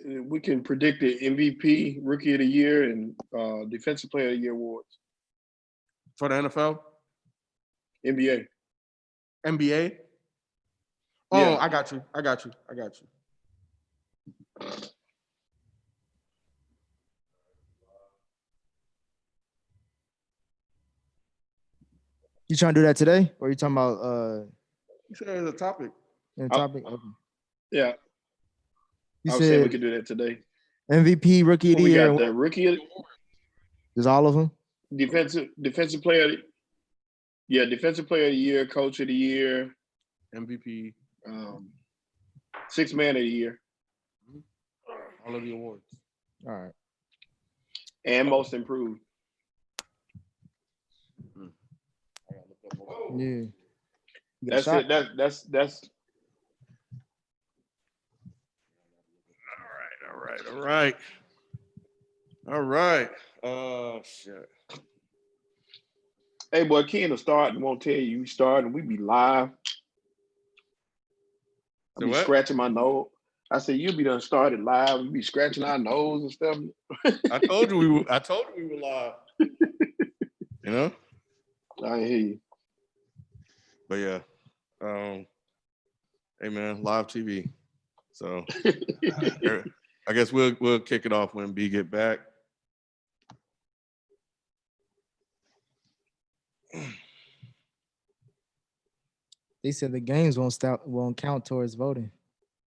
we can predict the MVP, Rookie of the Year, and Defensive Player of the Year awards. For the NFL? NBA. NBA? Oh, Yeah. I got you. You trying to do that today? Or are you talking about You said there's a topic. topic? Okay. Yeah. You I was saying we said could do that today. MVP, Rookie of the We Year. got the Rookie, There's all of them? Defensive Player. Yeah, Defensive Player of the Year, Coach of the Year, MVP. Sixth Man of the Year, All of the awards. All right. and Most Improved. Yeah. That's it. That's. All right. Shit. Hey, boy, Ken will start and won't tell you. We start and we be live. I be scratching my nose. I said, you'll be done started live. We be scratching our nose and stuff. I told you we were live. You know? I hear you. But yeah. Hey man, live TV. So I guess we'll kick it off when B get back. They said the games won't count towards voting.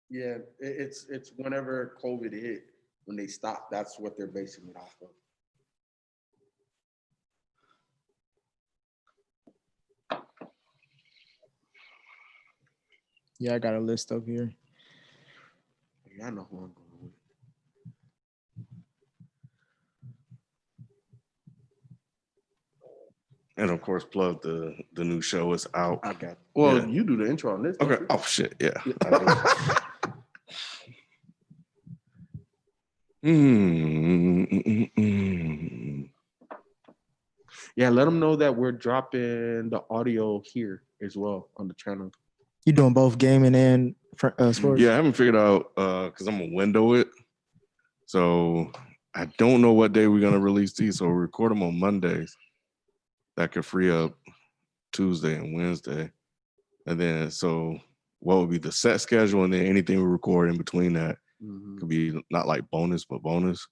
Yeah, it's whenever COVID hit, when they stopped, that's what they're basing it off of. Yeah, I got a list up here. Yeah, I know who I'm going with. And of course, plug the new show is out. I got. Well, Yeah. you do the intro on this. Okay. don't you? Oh shit. Yeah. Mm. Yeah, let them know that we're dropping the audio here as well on the channel. You doing both gaming and sports? Yeah, I haven't figured out because I'm gonna window it. So I don't know what day we're gonna release these. So we record them on Mondays. That could free up Tuesday and Wednesday. And then so what would be the set schedule, and then anything we record in between that could be not like bonus, but bonus.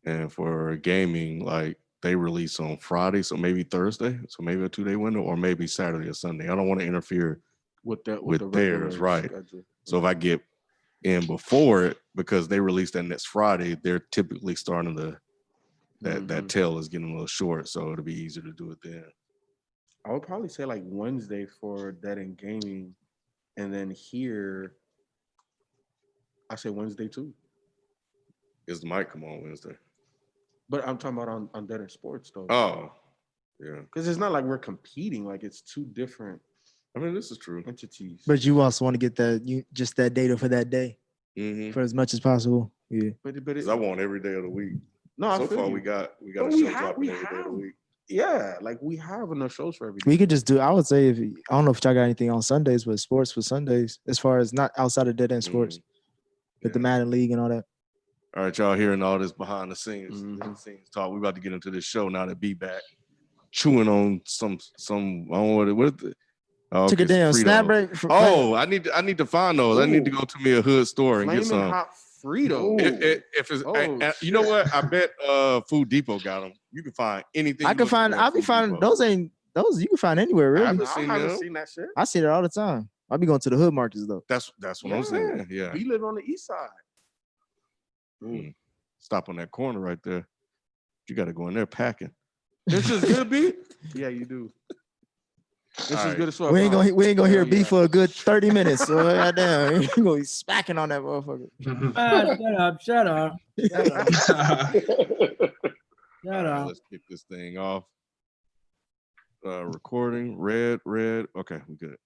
And for gaming, like they release on Friday, so maybe Thursday, so maybe a 2-day window, or maybe Saturday or Sunday. I don't want to interfere with the theirs, right? Schedule. So if I get in before it, because they release that next Friday, they're typically starting that tail is getting a little short, so it'll be easier to do it then. I would probably say like Wednesday for Dead and Gaming, and then here, I say Wednesday too. Is the mic come on Wednesday? But I'm talking about on Dead and Sports though. Oh, yeah. Because it's not like we're competing; like it's two different. I mean, this is true. Entities. But you also want to get just that data for that day for as much as possible. Yeah. But I want every day of the week. No, so far we got a show dropping every day of the week. Yeah, like we have enough shows for every day. We could just do. I would say I don't know if y'all got anything on Sundays, but sports for Sundays, as far as not outside of Dead End Sports, but the Madden League and all that. All right, y'all hearing all this behind the scenes talk. We about to get into this show now to be back, chewing on some I don't know what it. Oh, took a damn snap break. I need to find those. Ooh. I need to go to me a hood store and get some hot Fritos. If it's you know what, I bet Food Depot got them. You can find anything. I can find. I'll be finding those. Those you can find anywhere. Really, I haven't seen that shit. I see it all the time. I'll be going to the hood markets though. That's what I'm saying. Yeah, we live on the east side. Stop on that corner right there. You got to go in there packing. This is good, B. Yeah, you do. This is good as well. We ain't gonna hear B for a good 30 minutes. So goddamn, you gonna be smacking on that motherfucker. Shut up. Let's kick this thing off. Recording. Red. Okay, we're good.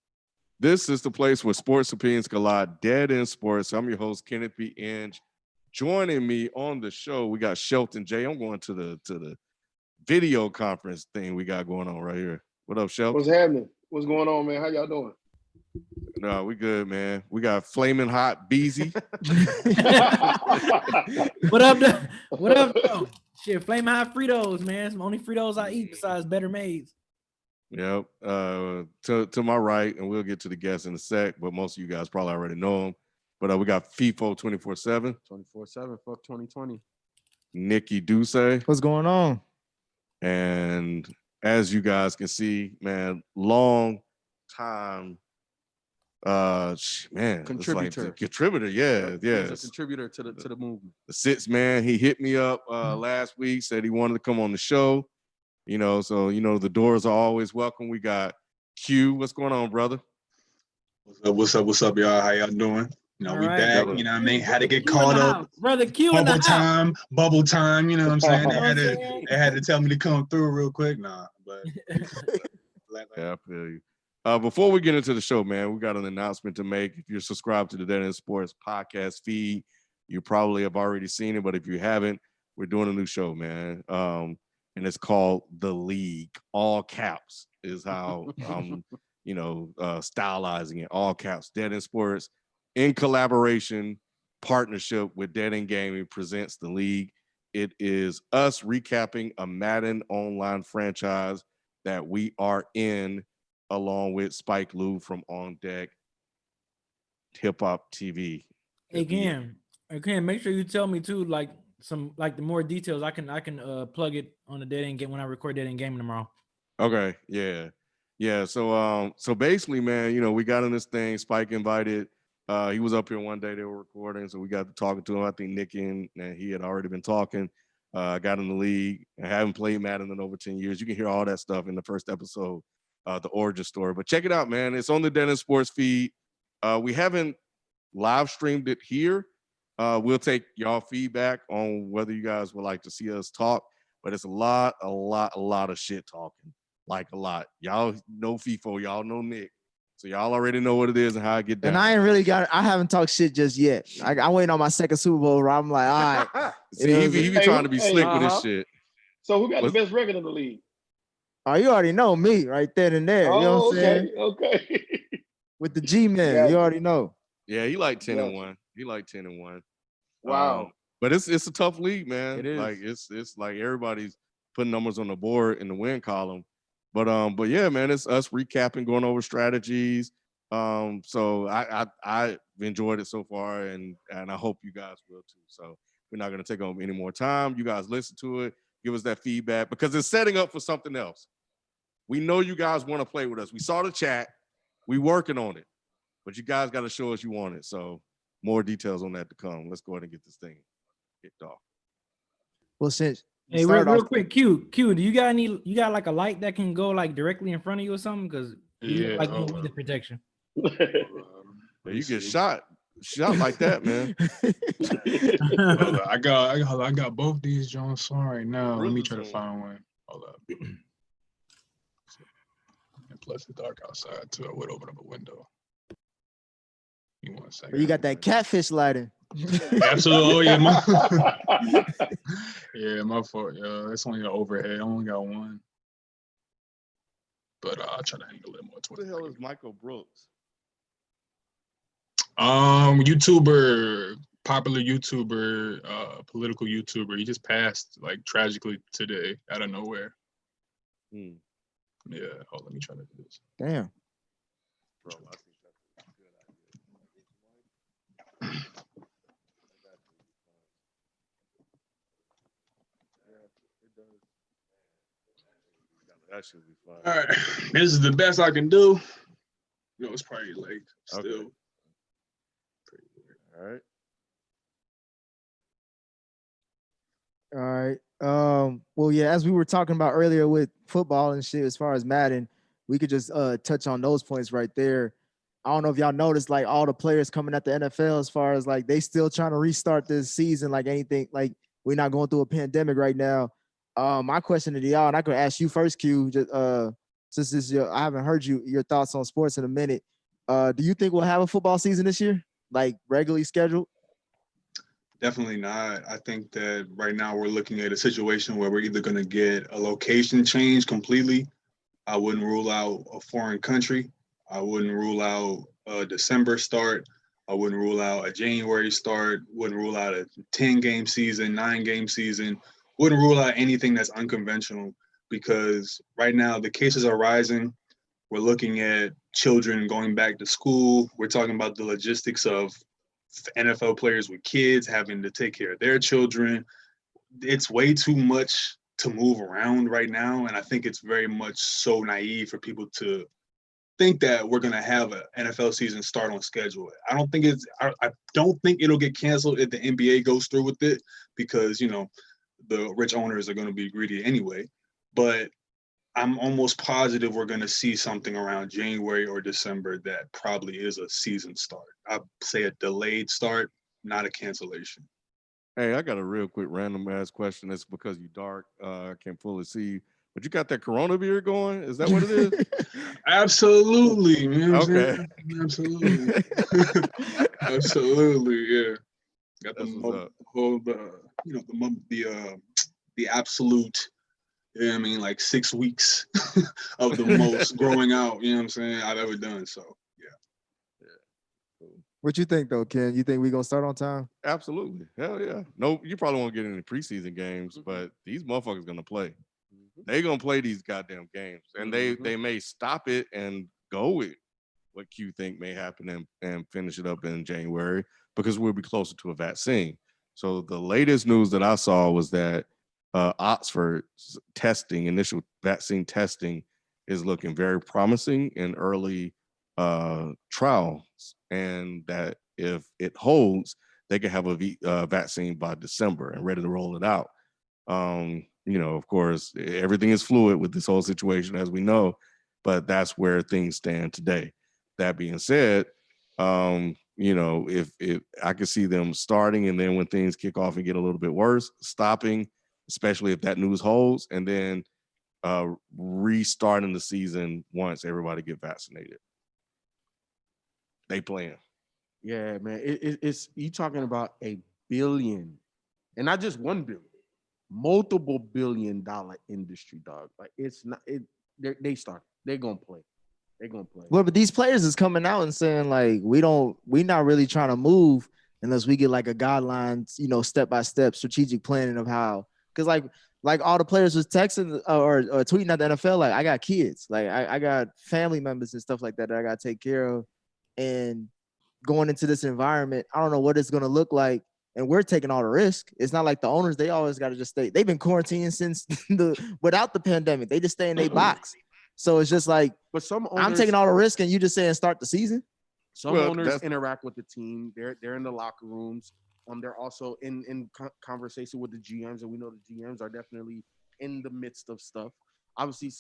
This is the place where sports opinions collide. Dead End Sports. I'm your host, Kenneth B. Inge. Joining me on the show, we got Shelton J. I'm going to the video conference thing we got going on right here. What up, Shelton? What's happening? What's going on, man? How y'all doing? No, we good, man. We got flaming hot Beezy. What up? What up? Though? Shit, flame hot Fritos, man. It's the only Fritos I eat besides Better Maids. Yep. To my right, and we'll get to the guests in a sec, but most of you guys probably already know him. But we got FIFO 24/7. 24/7. Fuck 2020. Nikki Duce. What's going on? And as you guys can see, man, long time man, Contributor. Like contributor, yeah. He's a contributor to the movement. The Sits man, he hit me up last week, said he wanted to come on the show. You know, so the doors are always welcome. We got Q. What's going on, brother? What's up, y'all? How y'all doing? You know, All we right, back. brother. You know what I mean? Had to get Q caught in the up. house. Brother Q in the house. Bubble time. You know what I'm saying? You know what I'm saying? They had to tell me to come through real quick. Nah, but Yeah, I feel you. Before we get into the show, man, we got an announcement to make. If you're subscribed to the Dead End Sports podcast feed, you probably have already seen it. But if you haven't, we're doing a new show, man. And it's called The League. All caps is how I'm, stylizing it. All caps. Dead End Sports, in collaboration, partnership with Dead End Gaming, presents The League. It is us recapping a Madden online franchise that we are in, along with Spike Lee from On Deck Hip Hop TV. Again, make sure you tell me too, like the more details. I can plug it on the Dead End Game when I record Dead End Game tomorrow. Okay, yeah. So basically, man, we got in this thing. Spike invited. He was up here one day. They were recording, so we got to talking to him. I think Nick and he had already been talking. Got in the league. I haven't played Madden in over 10 years. You can hear all that stuff in the first episode. The origin story, but check it out, man. It's on the Dead End Sports feed. We haven't live streamed it here. We'll take y'all feedback on whether you guys would like to see us talk, but it's a lot of shit talking, like a lot. Y'all know FIFO, y'all know Nick, so y'all already know what it is and how I get down. And I haven't talked shit just yet. I'm waiting on my second Super Bowl where I'm like, all right. See, he be trying to be slick with his shit. So who got the best record in the league? Oh, you already know me right then and there. You know what I'm saying? Okay. With the G-Man, you already know. Yeah, he like 10-1. He like 10-1. Wow. But it's a tough league, man. It is. Like it's like everybody's putting numbers on the board in the win column. But yeah, man, it's us recapping, going over strategies. So I enjoyed it so far, and I hope you guys will too. So we're not gonna take on any more time. You guys listen to it, give us that feedback, because it's setting up for something else. We know you guys want to play with us. We saw the chat. We working on it. But you guys got to show us you want it. So more details on that to come. Let's go ahead and get this thing kicked off. Well, since Hey, real quick, Q, do you got like a light that can go like directly in front of you or something? Because you look like you need the protection. You get shot like that, man. I got both these Jones on right now. Let me try to find one. Hold up. And plus it's dark outside too. I would open up a window. You 1 second. You got that catfish lighting. Absolutely. Oh yeah, my fault. Yeah, it's only an overhead. I only got one. But I'll try to angle it more. What the hell is Michael Brooks? YouTuber, popular YouTuber, political YouTuber. He just passed like tragically today out of nowhere. Yeah. Oh, let me try to do this. Damn. Bro, I think that's a good idea. That should be fun. All right, this is the best I can do. No, it's probably late. Still. Okay. Pretty weird. All right. All right. Well, yeah, as we were talking about earlier with football and shit, as far as Madden, we could just touch on those points right there. I don't know if y'all noticed, like, all the players coming at the NFL, as far as like they still trying to restart this season, like anything, like we're not going through a pandemic right now. My question to y'all, and I could ask you first, Q, just since this I haven't heard your thoughts on sports in a minute. Do you think we'll have a football season this year, like regularly scheduled? Definitely not. I think that right now we're looking at a situation where we're either going to get a location change completely. I wouldn't rule out a foreign country. I wouldn't rule out a December start. I wouldn't rule out a January start. Wouldn't rule out a 10-game season, 9-game season. Wouldn't rule out anything that's unconventional because right now the cases are rising. We're looking at children going back to school. We're talking about the logistics of NFL players with kids having to take care of their children. It's way too much to move around right now. And I think it's very much so naive for people to think that we're going to have an NFL season start on schedule. I don't think it'll get canceled if the NBA goes through with it because, you know, the rich owners are going to be greedy anyway. But I'm almost positive we're going to see something around January or December that probably is a season start. I'd say a delayed start, not a cancellation. Hey, I got a real quick random ass question. It's because you dark. I can't fully see you. But you got that Corona beer going? Is that what it is? Absolutely, man. Okay. Absolutely. Absolutely, yeah. Got That's the what's up. whole the absolute, you know what I mean, like 6 weeks of the most growing out, you know what I'm saying, I've ever done. So yeah. What you think though, Ken? You think we gonna start on time? Absolutely. Hell yeah. No, you probably won't get any preseason games, but these motherfuckers gonna play. They gonna play these goddamn games. And they may stop it and go with what Q think may happen and finish it up in January because we'll be closer to a vaccine. So the latest news that I saw was that Oxford's initial vaccine testing is looking very promising in early trials, and that if it holds, they can have a vaccine by December and ready to roll it out. You know, of course, everything is fluid with this whole situation, as we know, but that's where things stand today. That being said, you know, if I could see them starting and then when things kick off and get a little bit worse, stopping, especially if that news holds, and then restarting the season once everybody get vaccinated. They playing. Yeah, man. It's you talking about a billion, and not just 1 billion, multiple $billion industry, dog. Like it's not it. They start. They're gonna play. They're gonna play. Well, but these players is coming out and saying like we not really trying to move unless we get like a guidelines, you know, step by step strategic planning of how. Because like all the players was texting or tweeting at the NFL like I got kids, like I got family members and stuff like that I got to take care of, and going into this environment, I don't know what it's gonna look like. And we're taking all the risk. It's not like the owners; they always got to just stay. They've been quarantining since without the pandemic. They just stay in their box. So it's just like, but some owners, I'm taking all the risk, and you just saying start the season. Some owners interact with the team. They're in the locker rooms. They're also in conversation with the GMs, and we know the GMs are definitely in the midst of stuff. Obviously,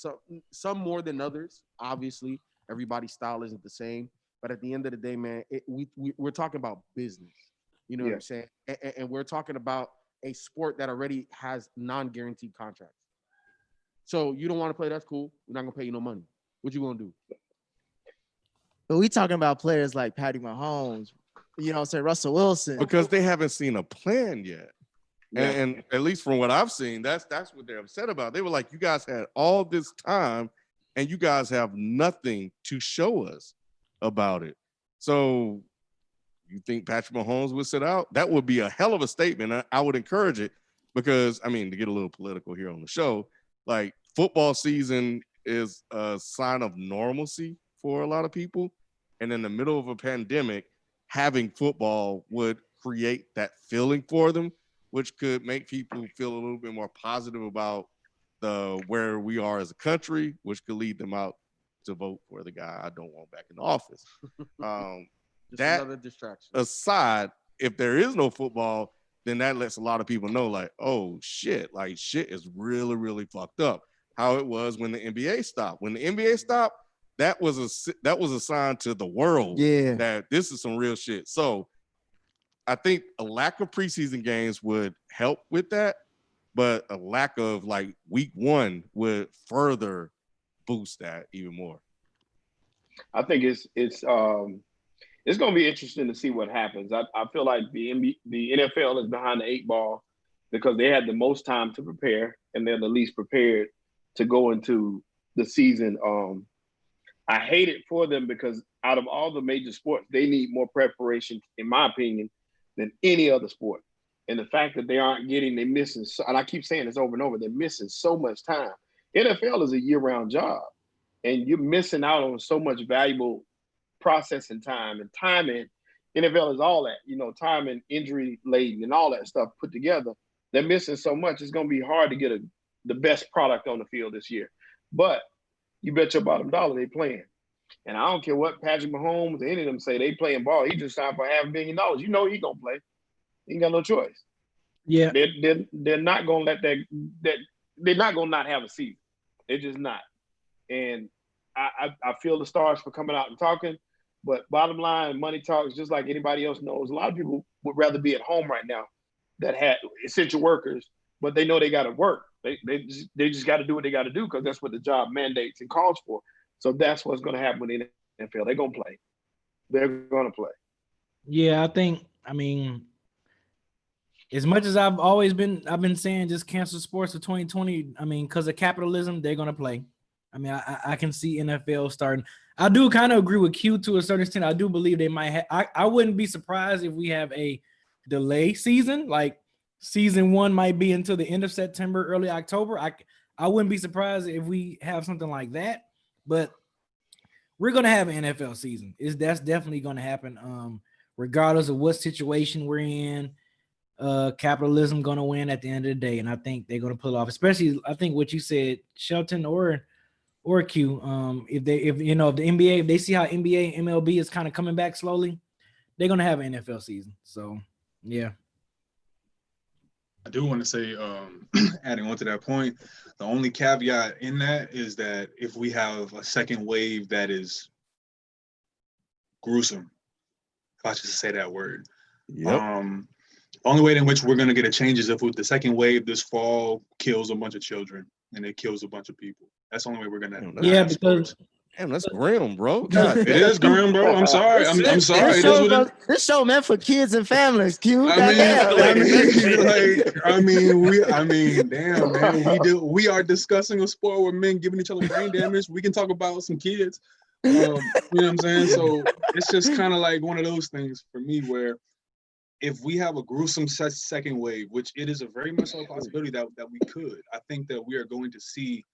some more than others. Obviously, everybody's style isn't the same. But at the end of the day, man, we're talking about business. You know what I'm saying? And we're talking about a sport that already has non-guaranteed contracts. So you don't want to play, that's cool. We're not going to pay you no money. What you going to do? But we talking about players like Patty Mahomes, you know what I'm saying, Russell Wilson. Because they haven't seen a plan yet. And at least from what I've seen, that's what they're upset about. They were like, you guys had all this time and you guys have nothing to show us about it. So you think Patrick Mahomes would sit out? That would be a hell of a statement. I would encourage it because, I mean, to get a little political here on the show, like football season is a sign of normalcy for a lot of people. And in the middle of a pandemic, having football would create that feeling for them, which could make people feel a little bit more positive about where we are as a country, which could lead them out to vote for the guy I don't want back in the office. That another distraction. Aside, if there is no football, then that lets a lot of people know, like, oh shit, like shit is really, really fucked up. How it was when the NBA stopped. When the NBA stopped, that was a sign to the world that this is some real shit. So I think a lack of preseason games would help with that, but a lack of like week one would further boost that even more. I think it's going to be interesting to see what happens. I feel like the NFL is behind the 8 ball because they had the most time to prepare and they're the least prepared to go into the season. I hate it for them because out of all the major sports, they need more preparation, in my opinion, than any other sport. And the fact that they aren't getting, they're missing, and I keep saying this over and over, they're missing so much time. NFL is a year-round job, and you're missing out on so much valuable processing time and timing. NFL is all that, time and injury laden and all that stuff put together. They're missing so much. It's going to be hard to get the best product on the field this year. But you bet your bottom dollar they playing. And I don't care what Patrick Mahomes or any of them say, they playing ball. He just signed for $500 million. You know he gonna play. He ain't got no choice. Yeah. They're not gonna let that they're not gonna not have a season. They're just not. And I feel the stars for coming out and talking. But bottom line, money talks, just like anybody else knows. A lot of people would rather be at home right now that had essential workers, but they know they got to work. They just got to do what they got to do because that's what the job mandates and calls for. So that's what's going to happen with the NFL. They're going to play. They're going to play. Yeah, I mean, as much as I've been saying just cancel sports for 2020. I mean, because of capitalism, they're going to play. I mean, I can see NFL starting. I do kind of agree with Q to a certain extent. I do believe they might have. I wouldn't be surprised if we have a delay season. Like season 1 might be until the end of September, early October. I wouldn't be surprised if we have something like that. But we're gonna have an NFL season. That's definitely gonna happen. Regardless of what situation we're in. Capitalism gonna win at the end of the day, and I think they're gonna pull off. Especially, I think what you said, Shelton or Q. If the NBA, if they see how NBA MLB is kind of coming back slowly, they're gonna have an NFL season. So yeah. I do want to say, adding on to that point, the only caveat in that is that if we have a second wave that is gruesome, if I should say that word, only way in which we're going to get a change is if the second wave this fall kills a bunch of children and it kills a bunch of people. That's the only way we're going to. Yeah, because damn, that's grim, bro. It is grim, bro. I'm sorry. I'm sorry. This show meant for kids and families. Q. Damn, man. We are discussing a sport where men giving each other brain damage. We can talk about some kids. You know what I'm saying? So it's just kind of like one of those things for me where if we have a gruesome second wave, which it is a very much so a possibility that we could, I think that we are going to see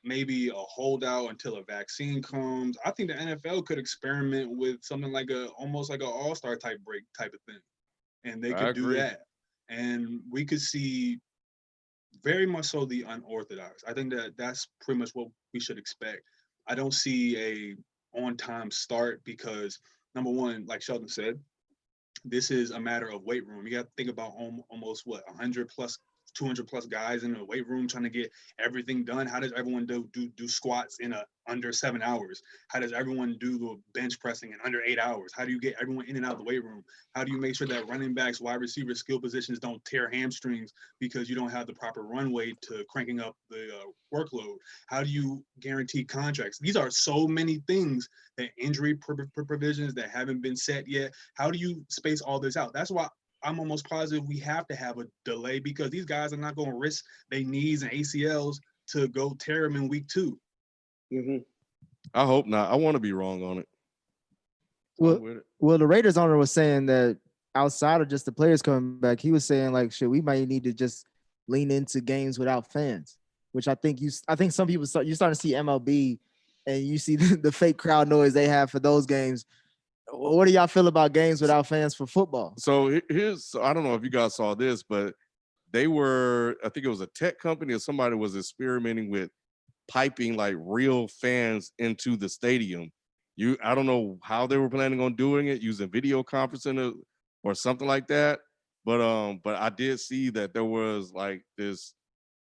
maybe a holdout until a vaccine comes. I think the NFL could experiment with something like almost like an all-star type break type of thing. And they could do that. And we could see very much so the unorthodox. I think that that's pretty much what we should expect. I don't see a on-time start because, number one, like Sheldon said, this is a matter of weight room. You got to think about almost 100 plus, 200 plus guys in the weight room trying to get everything done. How does everyone do squats in under 7 hours? How does everyone do the bench pressing in under 8 hours? How do you get everyone in and out of the weight room? How do you make sure that running backs, wide receivers, skill positions don't tear hamstrings because you don't have the proper runway to cranking up the workload? How do you guarantee contracts? These are so many things, that injury provisions that haven't been set yet. How do you space all this out? That's why I'm almost positive we have to have a delay because these guys are not going to risk their knees and ACLs to go tear them in week 2. Mm-hmm. I hope not. I want to be wrong on it. Well, the Raiders owner was saying that outside of just the players coming back, he was saying like, shit, we might need to just lean into games without fans, which I think some people you're starting to see MLB and you see the fake crowd noise they have for those games. What do y'all feel about games without fans for football? So I don't know if you guys saw this, but I think it was a tech company or somebody was experimenting with piping like real fans into the stadium. I don't know how they were planning on doing it, using video conferencing or something like that. But I did see that there was like this,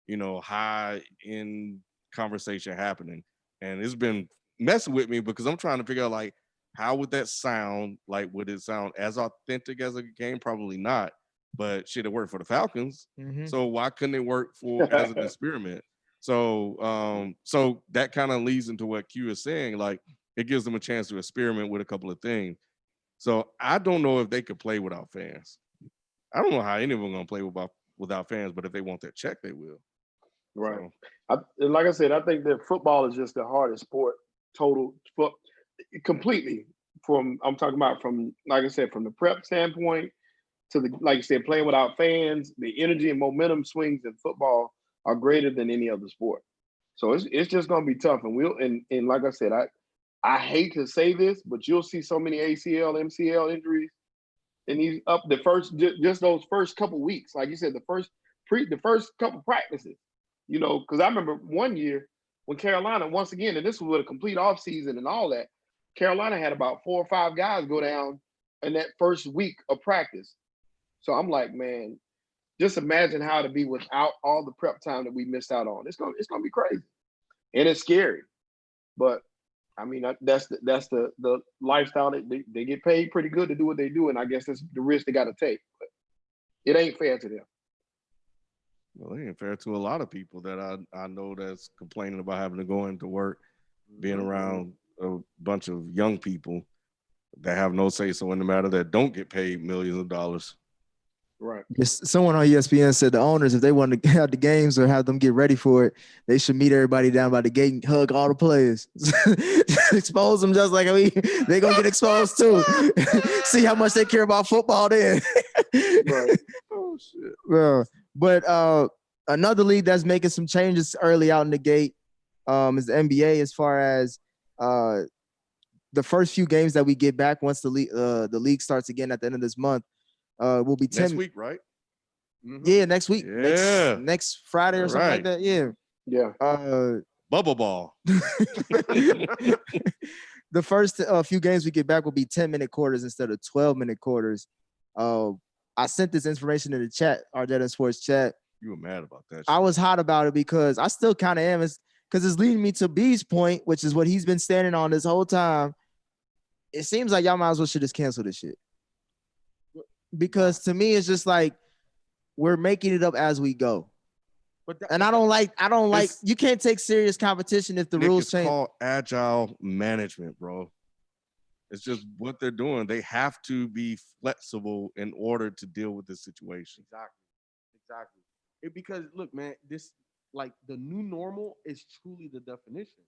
high end conversation happening. And it's been messing with me because I'm trying to figure out like, how would that sound? Like, would it sound as authentic as a game? Probably not. But shit, it worked for the Falcons. Mm-hmm. So why couldn't it work as an experiment? So so that kind of leads into what Q is saying. Like, it gives them a chance to experiment with a couple of things. So I don't know if they could play without fans. I don't know how any of them are going to play without fans, but if they want their check, they will. Right. So. Like I said, I think that football is just the hardest sport total for completely. I'm talking about from, like I said, from the prep standpoint to the, like you said, playing without fans. The energy and momentum swings in football are greater than any other sport. So it's just gonna be tough. And like I said, I hate to say this, but you'll see so many ACL, MCL injuries in these just those first couple weeks. Like you said, the first couple practices. Because I remember one year when Carolina, once again, and this was with a complete offseason and all that, Carolina had about 4 or 5 guys go down in that first week of practice. So I'm like, man, just imagine how to be without all the prep time that we missed out on. It's gonna be crazy, and it's scary. But I mean, that's the lifestyle. They get paid pretty good to do what they do, and I guess that's the risk they got to take. But it ain't fair to them. Well, it ain't fair to a lot of people that I know that's complaining about having to go into work, being around a bunch of young people that have no say so in the matter, that don't get paid millions of dollars. Right. Someone on ESPN said the owners, if they want to have the games or have them get ready for it, they should meet everybody down by the gate and hug all the players. Expose them just like they're going to get exposed too. See how much they care about football then. Right. Oh, shit. Well, but another league that's making some changes early out in the gate is the NBA, as far as the first few games that we get back once the league starts again at the end of this month. Will be 10 next week, right? Yeah, next week. Yeah. Next Friday or something like that. Yeah. Yeah. Bubble ball. The first few games we get back will be 10-minute quarters instead of 12-minute quarters. I sent this information in the chat, our Dead End Sports chat. You were mad about that shit. I was hot about it because I still kind of am. Because it's leading me to B's point, which is what he's been standing on this whole time. It seems like y'all might as well should just cancel this shit. Because to me, it's just like we're making it up as we go. And I don't like you can't take serious competition if the rules change. It's called agile management, bro. It's just what they're doing. They have to be flexible in order to deal with this situation. Exactly. Because look, man, this, like, the new normal is truly the definition.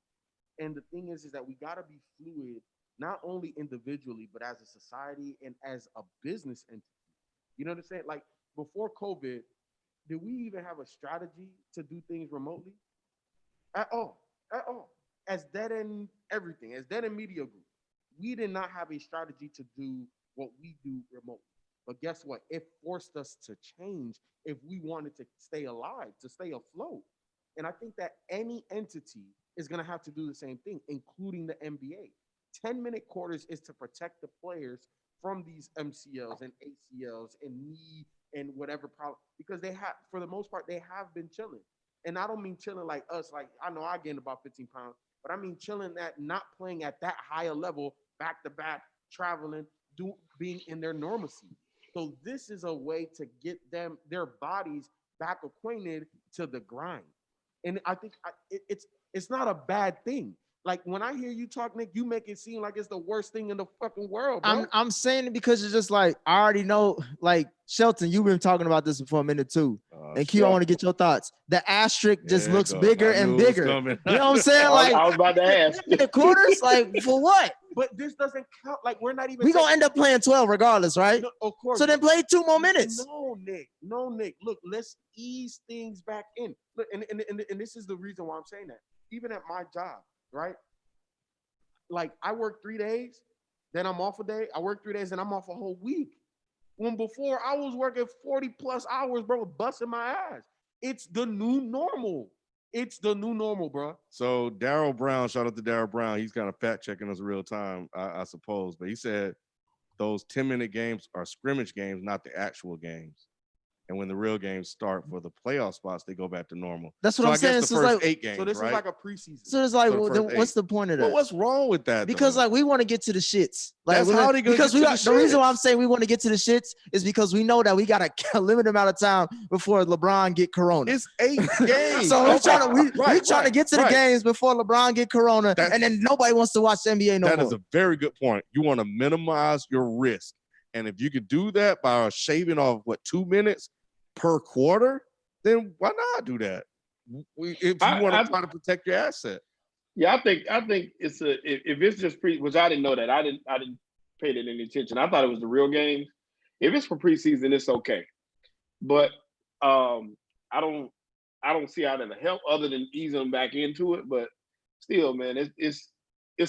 And the thing is that we gotta be fluid, not only individually, but as a society and as a business entity. You know what I'm saying? Like, before COVID, did we even have a strategy to do things remotely? At all. As Dead End everything, as Dead End Media Group, we did not have a strategy to do what we do remotely. But guess what? It forced us to change if we wanted to stay alive, to stay afloat. And I think that any entity is going to have to do the same thing, including the NBA. 10-minute quarters is to protect the players from these MCLs and ACLs and knee and whatever problem, because they have, for the most part, they have been chilling. And I don't mean chilling like us. Like, I know I gained about 15 pounds, but I mean chilling at not playing at that higher level, back to back, traveling, being in their normalcy. So this is a way to get them, their bodies, back acquainted to the grind. And I think it's not a bad thing. Like, when I hear you talk, Nick, you make it seem like it's the worst thing in the fucking world, bro. I'm saying it because it's just like, I already know, like, Shelton, you've been talking about this for a minute too. And Q, I want to get your thoughts. The asterisk just looks bigger and bigger. You know what I'm saying? Like, I was about to ask. The quarters, like, for what? But this doesn't count. Like, we're not even. We gonna end up playing 12 regardless, right? No, of course. So then play 2 more minutes. No, Nick. Look, let's ease things back in. Look, and this is the reason why I'm saying that. Even at my job, right? Like, I work 3 days, then I'm off a day. I work 3 days, and I'm off a whole week. When before I was working 40 plus hours, bro, busting my ass. It's the new normal. It's the new normal, bro. So Daryl Brown, shout out to Daryl Brown. He's kind of fact checking us real time, I suppose. But he said those 10-minute games are scrimmage games, not the actual games. And when the real games start for the playoff spots, they go back to normal. That's what I'm saying. The first like, 8 games, so this right? is like a preseason. So it's like, what's the point of that? Well, what's wrong with that? Because like, we want to get to the shits. Like, that's how they gonna because get to the reason why I'm saying we want to get to the shits is because we know that we got a limited amount of time before LeBron get corona. It's 8 games. So we're trying to get to the games before LeBron get corona, and then nobody wants to watch the NBA no more. That is a very good point. You want to minimize your risk, and if you could do that by shaving off 2 minutes per quarter, then why not do that? If you want to try to protect your asset. Yeah, I think it's if it's just which I didn't know that. I didn't pay that any attention. I thought it was the real games. If it's for preseason, it's okay. But I don't see how that'll help other than easing them back into it. But still, man, it's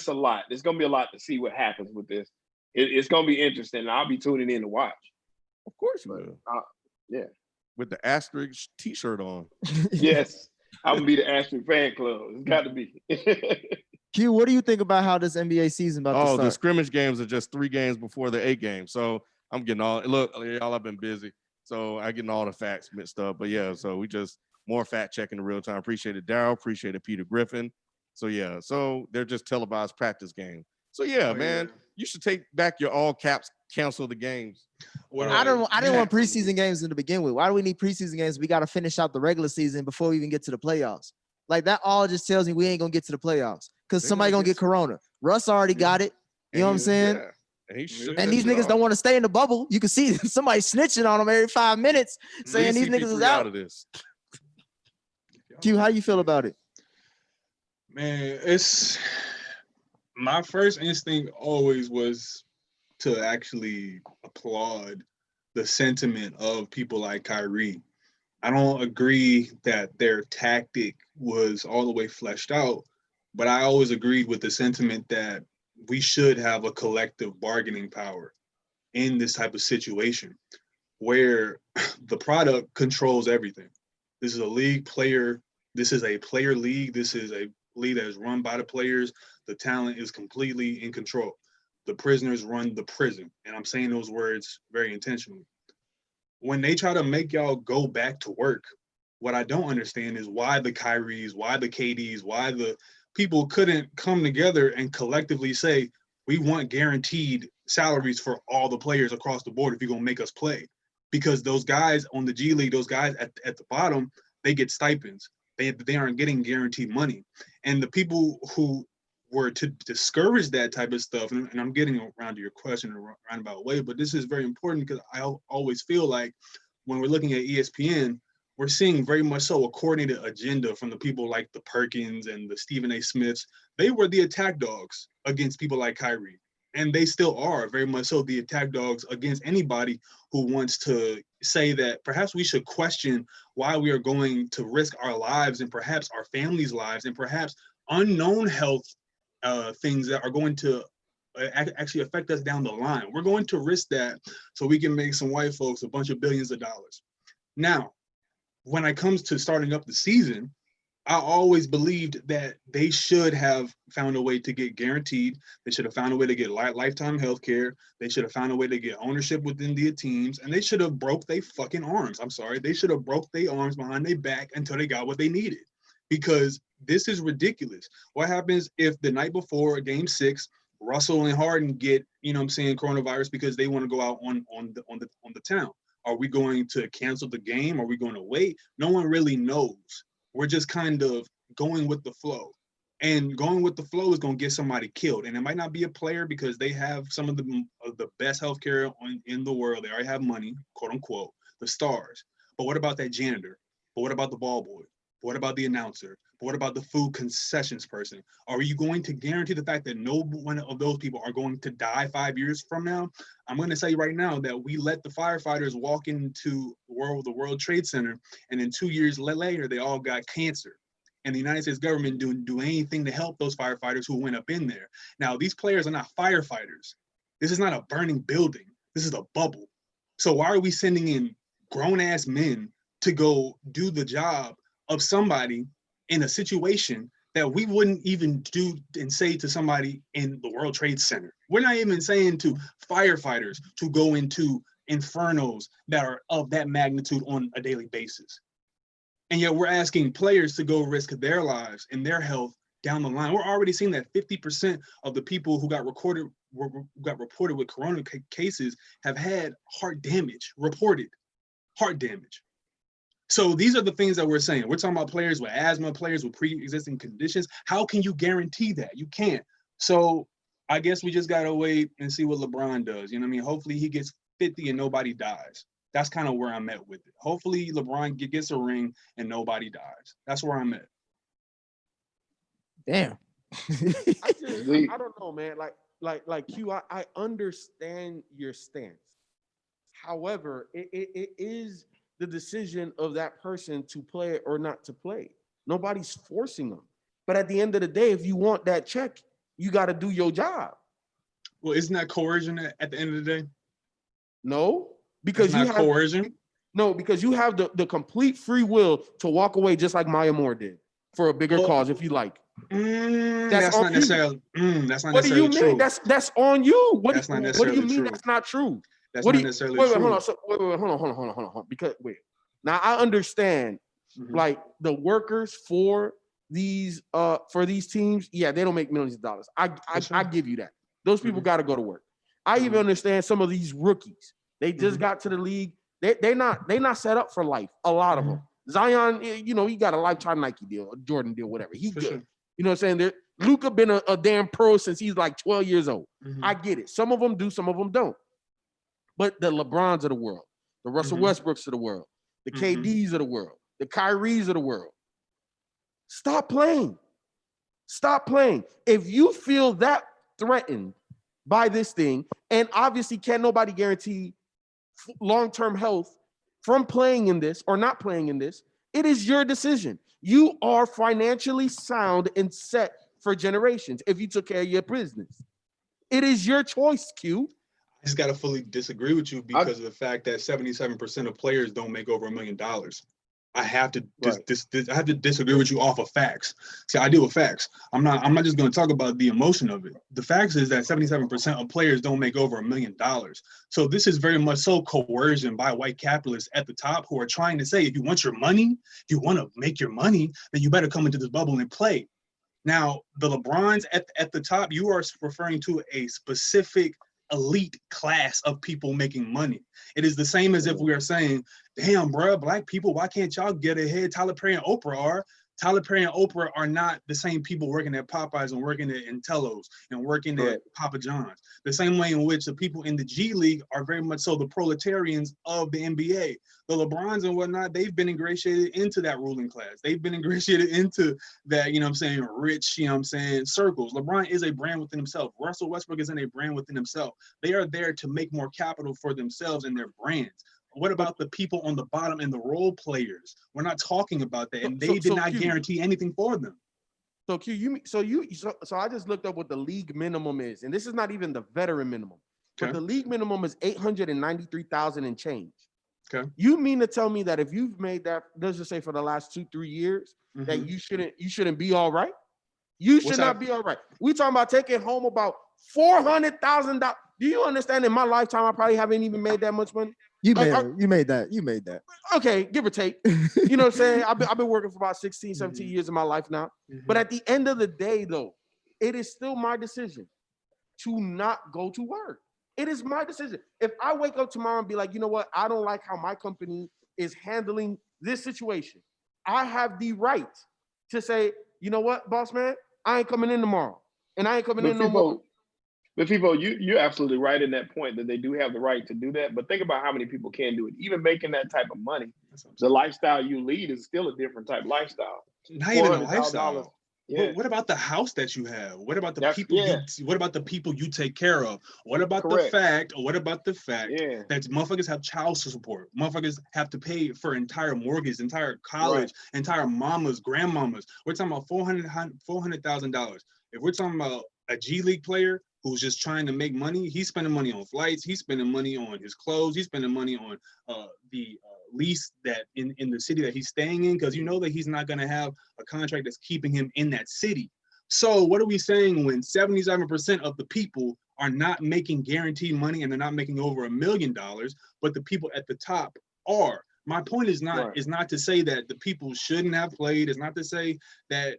a lot. It's gonna be a lot to see what happens with this. It's gonna be interesting. I'll be tuning in to watch. Of course you will. Yeah. With the asterisk T-shirt on. Yes. I'm gonna be the Asterisk fan club. It's got to be. Q, what do you think about how this NBA season about to start? The scrimmage games are just 3 games before the 8 games. So I'm getting look, y'all have been busy. So I getting all the facts mixed up. But yeah, so we just more fact checking in real time. Appreciate it, Daryl. Appreciate it, Peter Griffin. So yeah, so they're just televised practice games. So yeah, man, you should take back your all caps, cancel the games. I didn't want preseason games to begin with. Why do we need preseason games? We got to finish out the regular season before we even get to the playoffs. Like that all just tells me we ain't gonna get to the playoffs because somebody gonna get corona. Russ already got it. You know what I'm saying? Yeah. And these niggas don't want to stay in the bubble. You can see somebody snitching on them every 5 minutes, saying these niggas is out. Of this. Q, how you feel about it? Man, it's my first instinct always was to actually applaud the sentiment of people like Kyrie. I don't agree that their tactic was all the way fleshed out, but I always agreed with the sentiment that we should have a collective bargaining power in this type of situation where the product controls everything. This is a player league. This is a league that is run by the players. The talent is completely in control. The prisoners run the prison. And I'm saying those words very intentionally. When they try to make y'all go back to work, what I don't understand is why the Kyries, why the KDs, why the people couldn't come together and collectively say, we want guaranteed salaries for all the players across the board if you're going to make us play. Because those guys on the G League, those guys at the bottom, they get stipends. They aren't getting guaranteed money. And the people who were to discourage that type of stuff, and I'm getting around to your question in a roundabout way, but this is very important because I always feel like when we're looking at ESPN, we're seeing very much so a coordinated agenda from the people like the Perkins and the Stephen A. Smiths. They were the attack dogs against people like Kyrie. And they still are very much so the attack dogs against anybody who wants to say that perhaps we should question why we are going to risk our lives and perhaps our families' lives and perhaps unknown health things that are going to actually affect us down the line. We're going to risk that so we can make some white folks a bunch of billions of dollars. Now, when it comes to starting up the season, I always believed that they should have found a way to get guaranteed. They should have found a way to get lifetime health care. They should have found a way to get ownership within the teams. And they should have broke their fucking arms. I'm sorry. They should have broke their arms behind their back until they got what they needed. Because this is ridiculous. What happens if the night before Game 6, Russell and Harden get, coronavirus because they want to go out on the town? Are we going to cancel the game? Are we going to wait? No one really knows. We're just kind of going with the flow. And going with the flow is going to get somebody killed. And it might not be a player because they have some of the best healthcare in the world. They already have money, quote unquote, the stars. But what about that janitor? But what about the ball boy? What about the announcer? What about the food concessions person? Are you going to guarantee the fact that no one of those people are going to die 5 years from now? I'm going to say right now that we let the firefighters walk into the World Trade Center, and then 2 years later, they all got cancer. And the United States government didn't do anything to help those firefighters who went up in there. Now, these players are not firefighters. This is not a burning building. This is a bubble. So why are we sending in grown-ass men to go do the job of somebody in a situation that we wouldn't even do and say to somebody in the World Trade Center? We're not even saying to firefighters to go into infernos that are of that magnitude on a daily basis. And yet we're asking players to go risk their lives and their health down the line. We're already seeing that 50% of the people who got reported with corona cases have had heart damage, reported heart damage. So these are the things that we're saying. We're talking about players with asthma, players with pre-existing conditions. How can you guarantee that? You can't. So I guess we just got to wait and see what LeBron does. You know what I mean? Hopefully he gets 50 and nobody dies. That's kind of where I'm at with it. Hopefully LeBron gets a ring and nobody dies. That's where I'm at. Damn. I don't know, man. Like Q, I understand your stance. However, it is the decision of that person to play or not to play. Nobody's forcing them. But at the end of the day, if you want that check, you got to do your job. Well, isn't that coercion at the end of the day? No, because you have coercion. No, because you have the complete free will to walk away, just like Maya Moore did, for a bigger cause, if you like. That's not necessarily. That's not what necessarily do you mean? true. That's on you. What do you mean? True. That's not true. That's not necessarily true. Hold on. Hold on. Because now I understand, like the workers for these teams, yeah, they don't make millions of dollars. I give you that. Those people got to go to work. I even understand some of these rookies. They just got to the league. They're not set up for life. A lot of them. Zion, he got a lifetime Nike deal, a Jordan deal, whatever. He good. Sure. You know what I'm saying? Luka been a damn pro since he's like 12 years old. I get it. Some of them do, some of them don't. But the LeBrons of the world, the Russell Westbrooks of the world, the KDs of the world, the Kyries of the world, stop playing. Stop playing. If you feel that threatened by this thing, and obviously can't nobody guarantee long-term health from playing in this or not playing in this, it is your decision. You are financially sound and set for generations if you took care of your business. It is your choice, Q. I just got to fully disagree with you because of the fact that 77% of players don't make over $1 million. I have to I have to disagree with you off of facts. See, I deal with facts. I'm not just going to talk about the emotion of it. The facts is that 77% of players don't make over $1 million. So this is very much so coercion by white capitalists at the top who are trying to say, if you want your money, if you want to make your money, then you better come into this bubble and play. Now, the LeBrons at the top, you are referring to a specific elite class of people making money. It is the same as if we are saying, damn, bro, black people, why can't y'all get ahead? Tyler Perry and Oprah are. Tyler Perry and Oprah are not the same people working at Popeyes and working at Intellos and working at Papa John's. The same way in which the people in the G League are very much so the proletarians of the NBA. The LeBrons and whatnot, they've been ingratiated into that ruling class. They've been ingratiated into that, rich, circles. LeBron is a brand within himself. Russell Westbrook isn't a brand within himself. They are there to make more capital for themselves and their brands. What about the people on the bottom and the role players? We're not talking about that, and they did not guarantee anything for them. So Q, so I just looked up what the league minimum is, and this is not even the veteran minimum. But the league minimum is $893,000 and change. Okay. You mean to tell me that if you've made that, let's just say for the last 2-3 years, that you shouldn't be all right? You should not be all right. We talking about taking home about $400,000. Do you understand? In my lifetime, I probably haven't even made that much money. You made that. Okay, give or take. You know what I'm saying? I've been working for about 16, 17 years in my life now. But at the end of the day, though, it is still my decision to not go to work. It is my decision. If I wake up tomorrow and be like, you know what? I don't like how my company is handling this situation. I have the right to say, you know what, boss man? I ain't coming in tomorrow. And I ain't coming in no more. But people, you're absolutely right in that point that they do have the right to do that. But think about how many people can do it. Even making that type of money, the lifestyle you lead is still a different type of lifestyle. Not even a lifestyle. Yeah. What about the house that you have? What about the people? What about the people you take care of? What about the fact that motherfuckers have child support? Motherfuckers have to pay for entire mortgage, entire college, entire mamas, grandmamas. We're talking about $400,000. If we're talking about a G League player who's just trying to make money, he's spending money on flights, he's spending money on his clothes, he's spending money on the lease that in the city that he's staying in, because you know that he's not going to have a contract that's keeping him in that city. So what are we saying when 77% of the people are not making guaranteed money and they're not making over $1 million, but the people at the top are? My point is not to say that the people shouldn't have played. It's not to say that,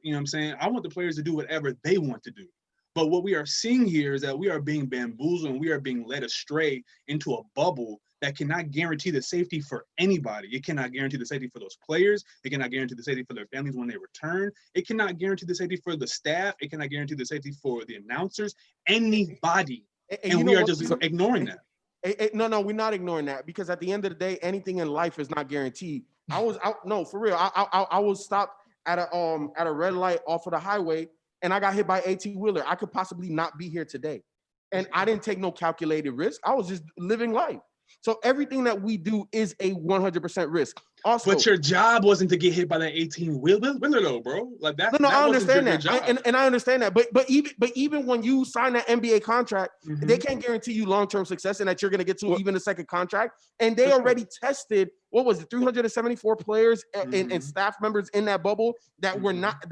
I want the players to do whatever they want to do. But what we are seeing here is that we are being bamboozled and we are being led astray into a bubble that cannot guarantee the safety for anybody. It cannot guarantee the safety for those players. It cannot guarantee the safety for their families when they return. It cannot guarantee the safety for the staff. It cannot guarantee the safety for the announcers, anybody. And we are just ignoring that. No, we're not ignoring that, because at the end of the day, anything in life is not guaranteed. No, for real. I was stopped at a red light off of the highway and I got hit by AT Wheeler, I could possibly not be here today. And I didn't take no calculated risk. I was just living life. So everything that we do is a 100% risk. Also, but your job wasn't to get hit by that 18-wheeler though, bro. Like that. No, that I wasn't understand your that, job. and I understand that. But even when you sign that NBA contract, they can't guarantee you long-term success and that you're going to get to even a second contract. And they already tested, what was it, 374 players and staff members in that bubble that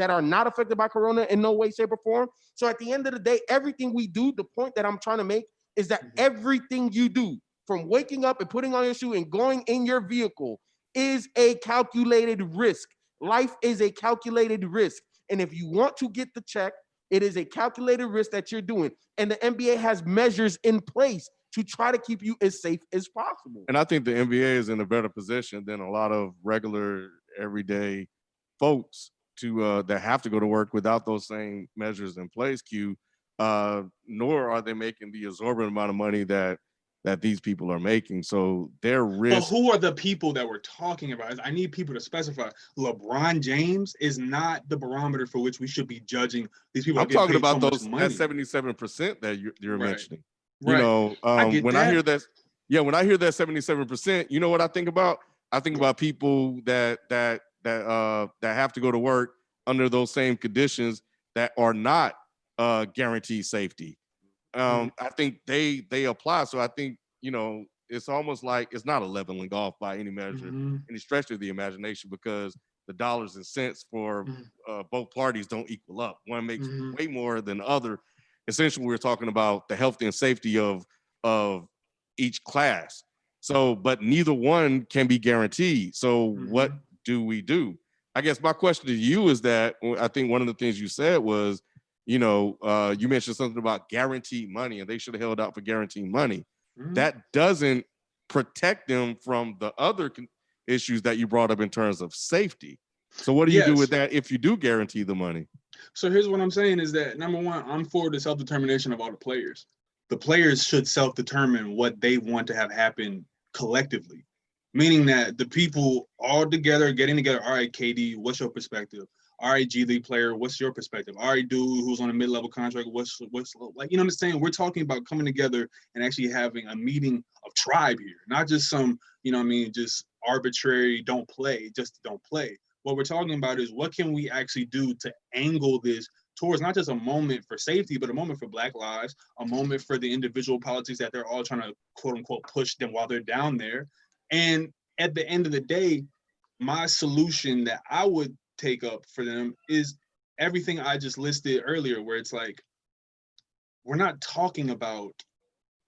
are not affected by Corona in no way, shape, or form. So at the end of the day, everything we do, the point that I'm trying to make is that everything you do, from waking up and putting on your shoe and going in your vehicle, is a calculated risk. Life is a calculated risk. And if you want to get the check, it is a calculated risk that you're doing. And the NBA has measures in place to try to keep you as safe as possible. And I think the NBA is in a better position than a lot of regular, everyday folks to that have to go to work without those same measures in place, Q. Nor are they making the exorbitant amount of money that these people are making. So their risk. But who are the people that we're talking about? I need people to specify. LeBron James is not the barometer for which we should be judging these people. I'm talking about that 77% that you're mentioning. Right. You know, when that. I hear that, when I hear that 77%, you know what I think about? I think about people that have to go to work under those same conditions that are not guaranteed safety. I think they apply. So I think, it's almost like it's not a leveling off by any measure, any stretch of the imagination, because the dollars and cents for both parties don't equal up. One makes way more than the other. Essentially, we're talking about the health and safety of each class. So, but neither one can be guaranteed. So what do we do? I guess my question to you is that I think one of the things you said was, you mentioned something about guaranteed money, and they should have held out for guaranteed money. That doesn't protect them from the other issues that you brought up in terms of safety. So what do you do with that if you do guarantee the money? So here's what I'm saying is that, number one, I'm for the self-determination of all the players. The players should self-determine what they want to have happen collectively, meaning that the people all together, getting together, all right, KD, what's your perspective? All right, G League player, what's your perspective? All right, dude who's on a mid-level contract, what's like, you know what I'm saying? We're talking about coming together and actually having a meeting of tribe here, not just some, just arbitrary don't play, just don't play. What we're talking about is what can we actually do to angle this towards not just a moment for safety, but a moment for Black lives, a moment for the individual politics that they're all trying to quote unquote push them while they're down there. And at the end of the day, my solution that I would take up for them is everything I just listed earlier, where it's like, we're not talking about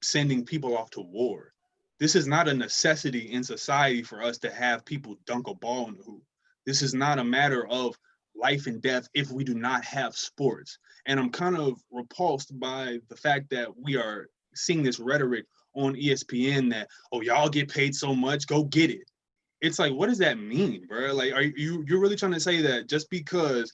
sending people off to war. This is not a necessity in society for us to have people dunk a ball in the hoop. This is not a matter of life and death if we do not have sports. And I'm kind of repulsed by the fact that we are seeing this rhetoric on ESPN that, oh, y'all get paid so much, go get it. It's like, what does that mean, bro? Like, you're really trying to say that just because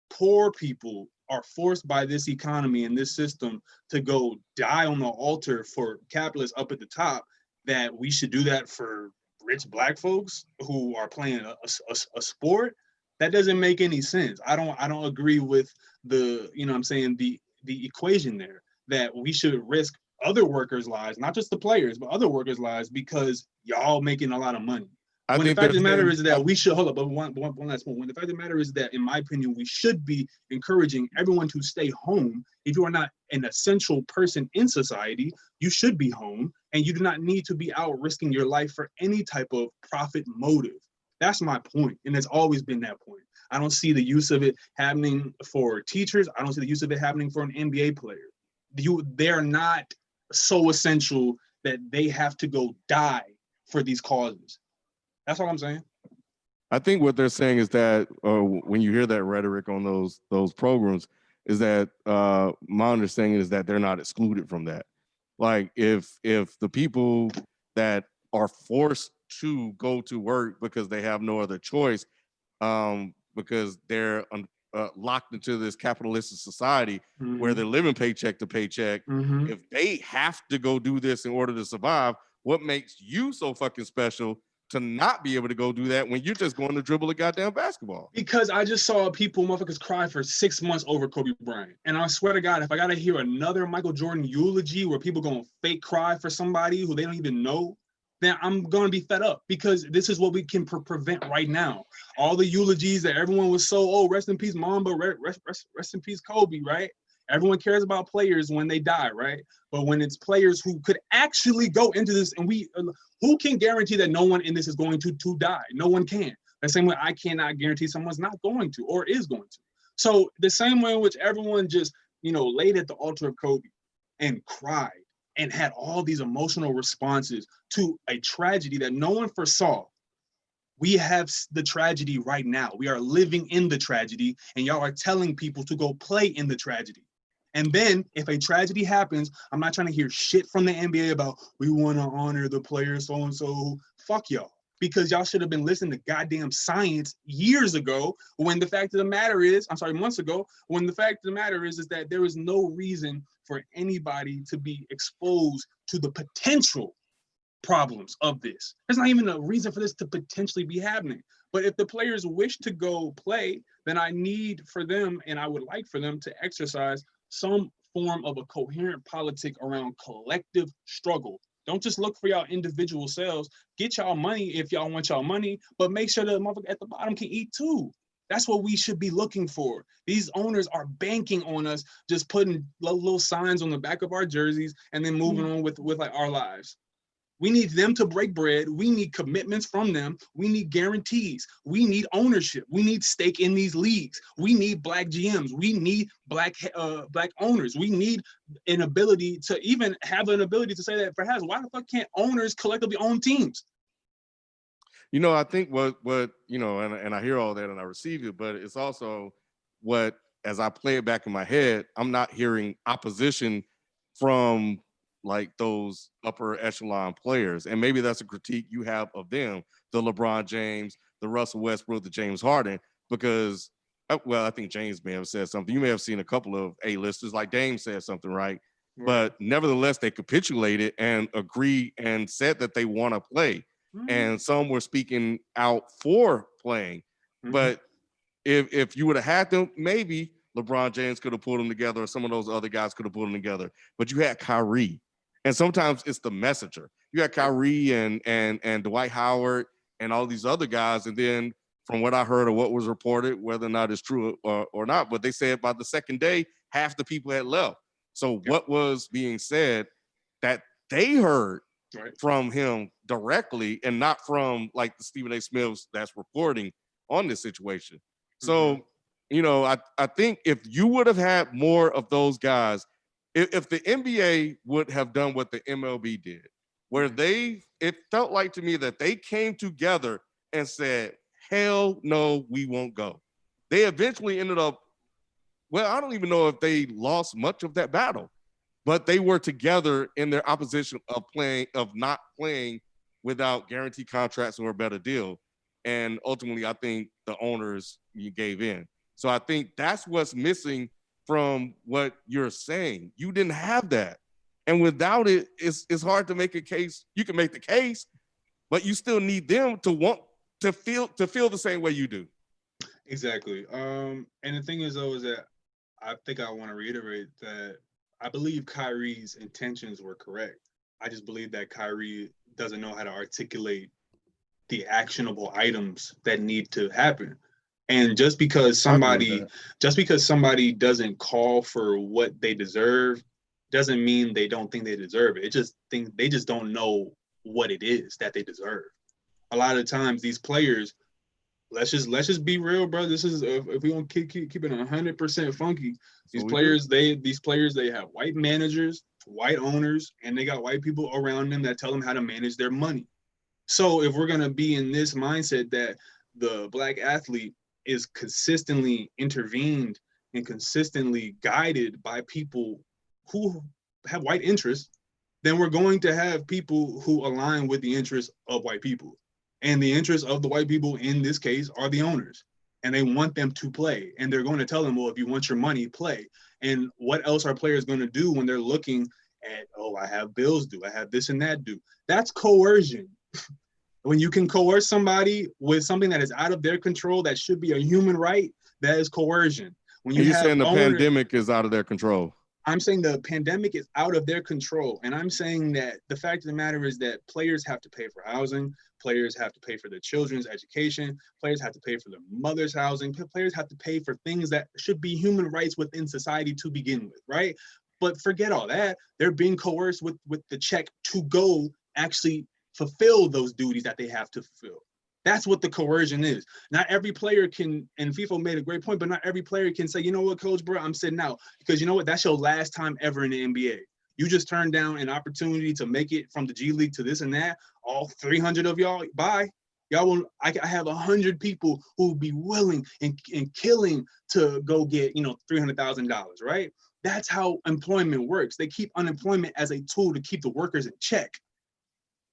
poor people are forced by this economy and this system to go die on the altar for capitalists up at the top, that we should do that for rich Black folks who are playing a sport? That doesn't make any sense. I don't agree with the, the equation there, that we should risk other workers' lives, not just the players, but other workers' lives, because y'all making a lot of money. When the fact of the matter is that we should, hold up, but one last point. When the fact of the matter is that, in my opinion, we should be encouraging everyone to stay home. If you are not an essential person in society, you should be home, and you do not need to be out risking your life for any type of profit motive. That's my point, and it's always been that point. I don't see the use of it happening for teachers. I don't see the use of it happening for an NBA player. They're not so essential that they have to go die for these causes. That's all I'm saying. I think what they're saying is that when you hear that rhetoric on those programs, is that my understanding is that they're not excluded from that. Like if the people that are forced to go to work because they have no other choice, because they're locked into this capitalistic society where they're living paycheck to paycheck, if they have to go do this in order to survive, what makes you so fucking special to not be able to go do that when you're just going to dribble a goddamn basketball? Because I just saw motherfuckers cry for 6 months over Kobe Bryant. And I swear to God, if I got to hear another Michael Jordan eulogy where people going to fake cry for somebody who they don't even know, then I'm going to be fed up, because this is what we can prevent right now. All the eulogies that everyone was so, oh, rest in peace, Mamba, rest in peace, Kobe, right? Everyone cares about players when they die, right? But when it's players who could actually go into this, and who can guarantee that no one in this is going to die? No one can. The same way I cannot guarantee someone's not going to or is going to. So the same way in which everyone just, laid at the altar of Kobe and cried and had all these emotional responses to a tragedy that no one foresaw. We have the tragedy right now. We are living in the tragedy, and y'all are telling people to go play in the tragedy. And then if a tragedy happens, I'm not trying to hear shit from the NBA about we want to honor the player so-and-so. Fuck y'all. Because y'all should have been listening to goddamn science years ago, when the fact of the matter is, months ago, when the fact of the matter is that there is no reason for anybody to be exposed to the potential problems of this. There's not even a reason for this to potentially be happening. But if the players wish to go play, then I need for them, and I would like for them to exercise some form of a coherent politic around collective struggle. Don't just look for y'all individual selves. Get y'all money if y'all want y'all money, but make sure the motherfucker at the bottom can eat too. That's what we should be looking for. These owners are banking on us just putting little signs on the back of our jerseys and then moving on with like our lives. We need them to break bread. We need commitments from them. We need guarantees. We need ownership. We need stake in these leagues. We need black GMs. We need black owners. We need an ability to even have an ability to say that perhaps why the fuck can't owners collectively own teams? I think what and I hear all that and I receive it, but it's also what, as I play it back in my head, I'm not hearing opposition from like those upper echelon players. And maybe that's a critique you have of them, the LeBron James, the Russell Westbrook, the James Harden, because, I think James may have said something. You may have seen a couple of A-listers, like Dame said something, right? But nevertheless, they capitulated and agreed and said that they want to play. And some were speaking out for playing. But if you would have had them, maybe LeBron James could have pulled them together, or some of those other guys could have pulled them together. But you had Kyrie. And sometimes it's the messenger. You got Kyrie and Dwight Howard and all these other guys. And then from what I heard or what was reported, whether or not it's true or not, but they said by the second day, half the people had left. So what was being said that they heard from him directly and not from like the Stephen A. Smiths that's reporting on this situation. So, I think if you would have had more of those guys, if the NBA would have done what the MLB did, where it felt like to me that they came together and said, hell no, we won't go. They eventually ended up, I don't even know if they lost much of that battle, but they were together in their opposition of not playing without guaranteed contracts or a better deal. And ultimately, I think the owners gave in. So I think that's what's missing from what you're saying. You didn't have that. And without it, it's hard to make a case. You can make the case, but you still need them to want to feel the same way you do. Exactly. And the thing is, though, is that I think I want to reiterate that I believe Kyrie's intentions were correct. I just believe that Kyrie doesn't know how to articulate the actionable items that need to happen. And just because somebody doesn't call for what they deserve doesn't mean they don't think they deserve it. They just don't know what it is that they deserve. A lot of times these players, let's just be real, bro. This is if we don't keep it 100% funky. These players they have white managers, white owners, and they got white people around them that tell them how to manage their money. So if we're gonna be in this mindset that the black athlete is consistently intervened and consistently guided by people who have white interests, then we're going to have people who align with the interests of white people. And the interests of the white people in this case are the owners. And they want them to play. And they're going to tell them, well, if you want your money, play. And what else are players going to do when they're looking at, I have bills due, I have this and that due? That's coercion. When you can coerce somebody with something that is out of their control, that should be a human right, that is coercion. When you're saying the pandemic is out of their control. I'm saying the pandemic is out of their control. And I'm saying that the fact of the matter is that players have to pay for housing. Players have to pay for their children's education. Players have to pay for their mother's housing. Players have to pay for things that should be human rights within society to begin with, right? But forget all that. They're being coerced with the check to go actually fulfill those duties that they have to fulfill. That's what the coercion is. Not every player can, and FIFA made a great point, but not every player can say, you know what, coach, bro, I'm sitting out. Because you know what? That's your last time ever in the NBA. You just turned down an opportunity to make it from the G League to this and that. All 300 of y'all, bye. Y'all will, I have 100 people who will be willing and killing to go get, $300,000, right? That's how employment works. They keep unemployment as a tool to keep the workers in check.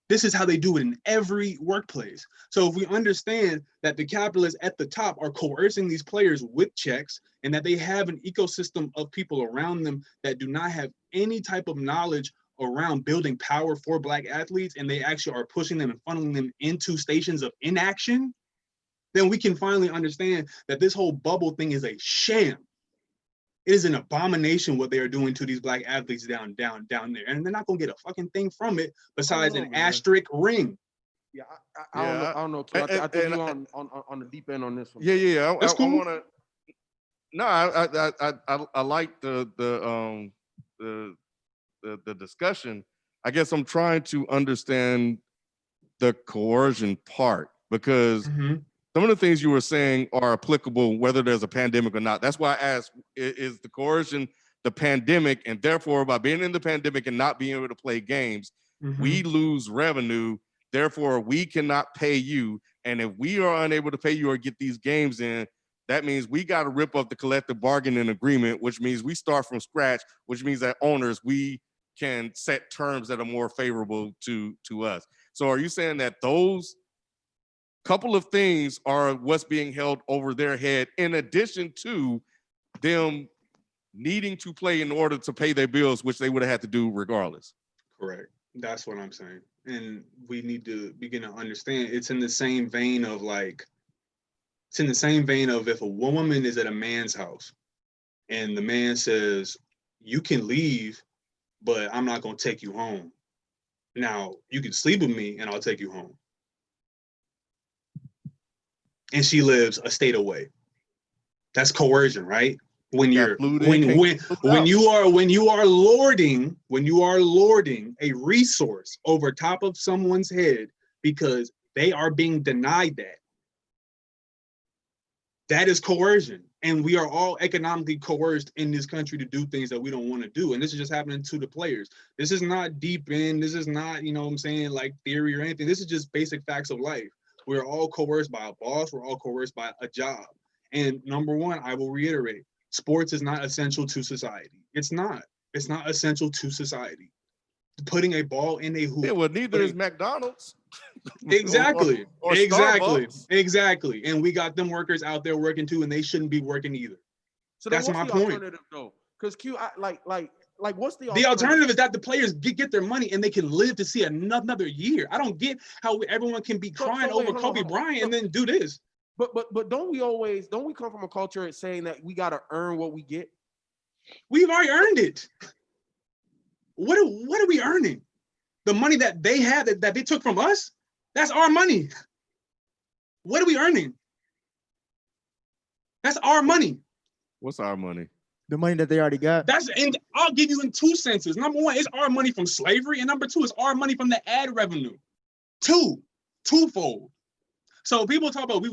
This is how they do it in every workplace. So if we understand that the capitalists at the top are coercing these players with checks, and that they have an ecosystem of people around them that do not have any type of knowledge around building power for Black athletes, and they actually are pushing them and funneling them into stations of inaction, then we can finally understand that this whole bubble thing is a sham. It is an abomination what they are doing to these Black athletes down there. And they're not going to get a fucking thing from it besides an asterisk ring. Yeah, I don't know. I think you're on the deep end on this one. Yeah. That's cool. I want to. No, I like the discussion. I guess I'm trying to understand the coercion part, because some of the things you were saying are applicable whether there's a pandemic or not. That's why I asked, is the coercion the pandemic, and therefore by being in the pandemic and not being able to play games, we lose revenue, therefore we cannot pay you. And if we are unable to pay you or get these games in, that means we got to rip up the collective bargaining agreement, which means we start from scratch, which means that owners, we can set terms that are more favorable to us. So are you saying that those couple of things are what's being held over their head, in addition to them needing to play in order to pay their bills, which they would have had to do regardless? Correct. That's what I'm saying. And we need to begin to understand it's in the same vein of if a woman is at a man's house and the man says, you can leave, but I'm not going to take you home. Now, you can sleep with me and I'll take you home. And she lives a state away. That's coercion, right? When you are lording a resource over top of someone's head because they are being denied that is coercion. And we are all economically coerced in this country to do things that we don't want to do. And this is just happening to the players. This is not deep in, this is not, like theory or anything. This is just basic facts of life. We're all coerced by a boss. We're all coerced by a job. And number one, I will reiterate, sports is not essential to society. It's not essential to society. Putting a ball in a hoop. Yeah, well, neither is McDonald's. Exactly. or Exactly. And we got them workers out there working too, and they shouldn't be working either. So that's my point. Because Q, what's the alternative? The alternative is that the players get their money and they can live to see another year. I don't get how everyone can be crying over Kobe Bryant and then do this. But don't we come from a culture saying that we gotta earn what we get? We've already earned it. What are we earning? The money that they had that they took from us? That's our money. What are we earning? That's our money. What's our money? The money that they already got. And I'll give you in two senses. Number one, it's our money from slavery, and number two, it's our money from the ad revenue. Twofold. So people talk about we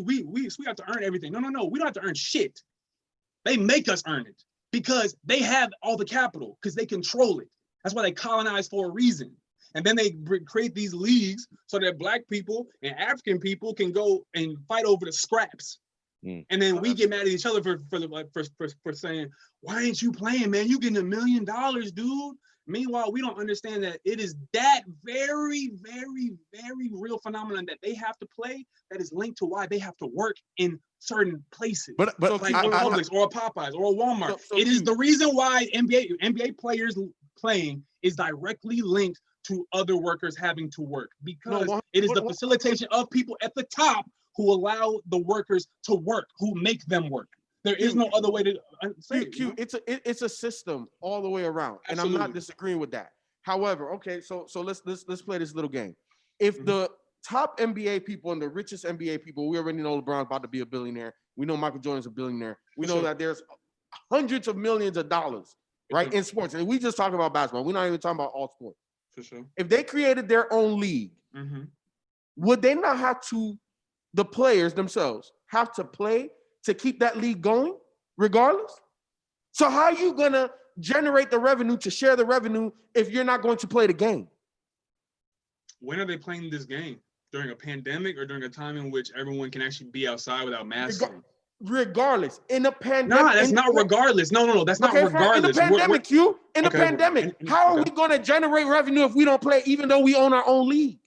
have to earn everything. No, we don't have to earn shit. They make us earn it because they have all the capital because they control it. That's why they colonize for a reason. And then they create these leagues so that Black people and African people can go and fight over the scraps. And then we get mad at each other for saying, why ain't you playing, man? You getting $1 million, dude. Meanwhile, we don't understand that it is that very, very, very real phenomenon that they have to play that is linked to why they have to work in certain places. But so like a Publix or a Popeyes or a Walmart. It is the reason why NBA players playing is directly linked to other workers having to work because No, it is the facilitation of people at the top who allow the workers to work, who make them work. There is no other way to say it. Q, it's a system all the way around, and I'm not disagreeing with that. However, okay, so let's play this little game. If the top NBA people and the richest NBA people, we already know LeBron's about to be a billionaire. We know Michael Jordan's a billionaire. We know that there's hundreds of millions of dollars, right, in sports. And we just talking about basketball. We're not even talking about all sports. For sure. If they created their own league, would they not have to, the players themselves, have to play to keep that league going regardless? So how are you going to generate the revenue to share the revenue if you're not going to play the game? When are they playing this game? During a pandemic or during a time in which everyone can actually be outside without masks? Regardless, in a pandemic. No, that's not regardless. No, that's not regardless. In the pandemic, how are we going to generate revenue if we don't play, even though we own our own league?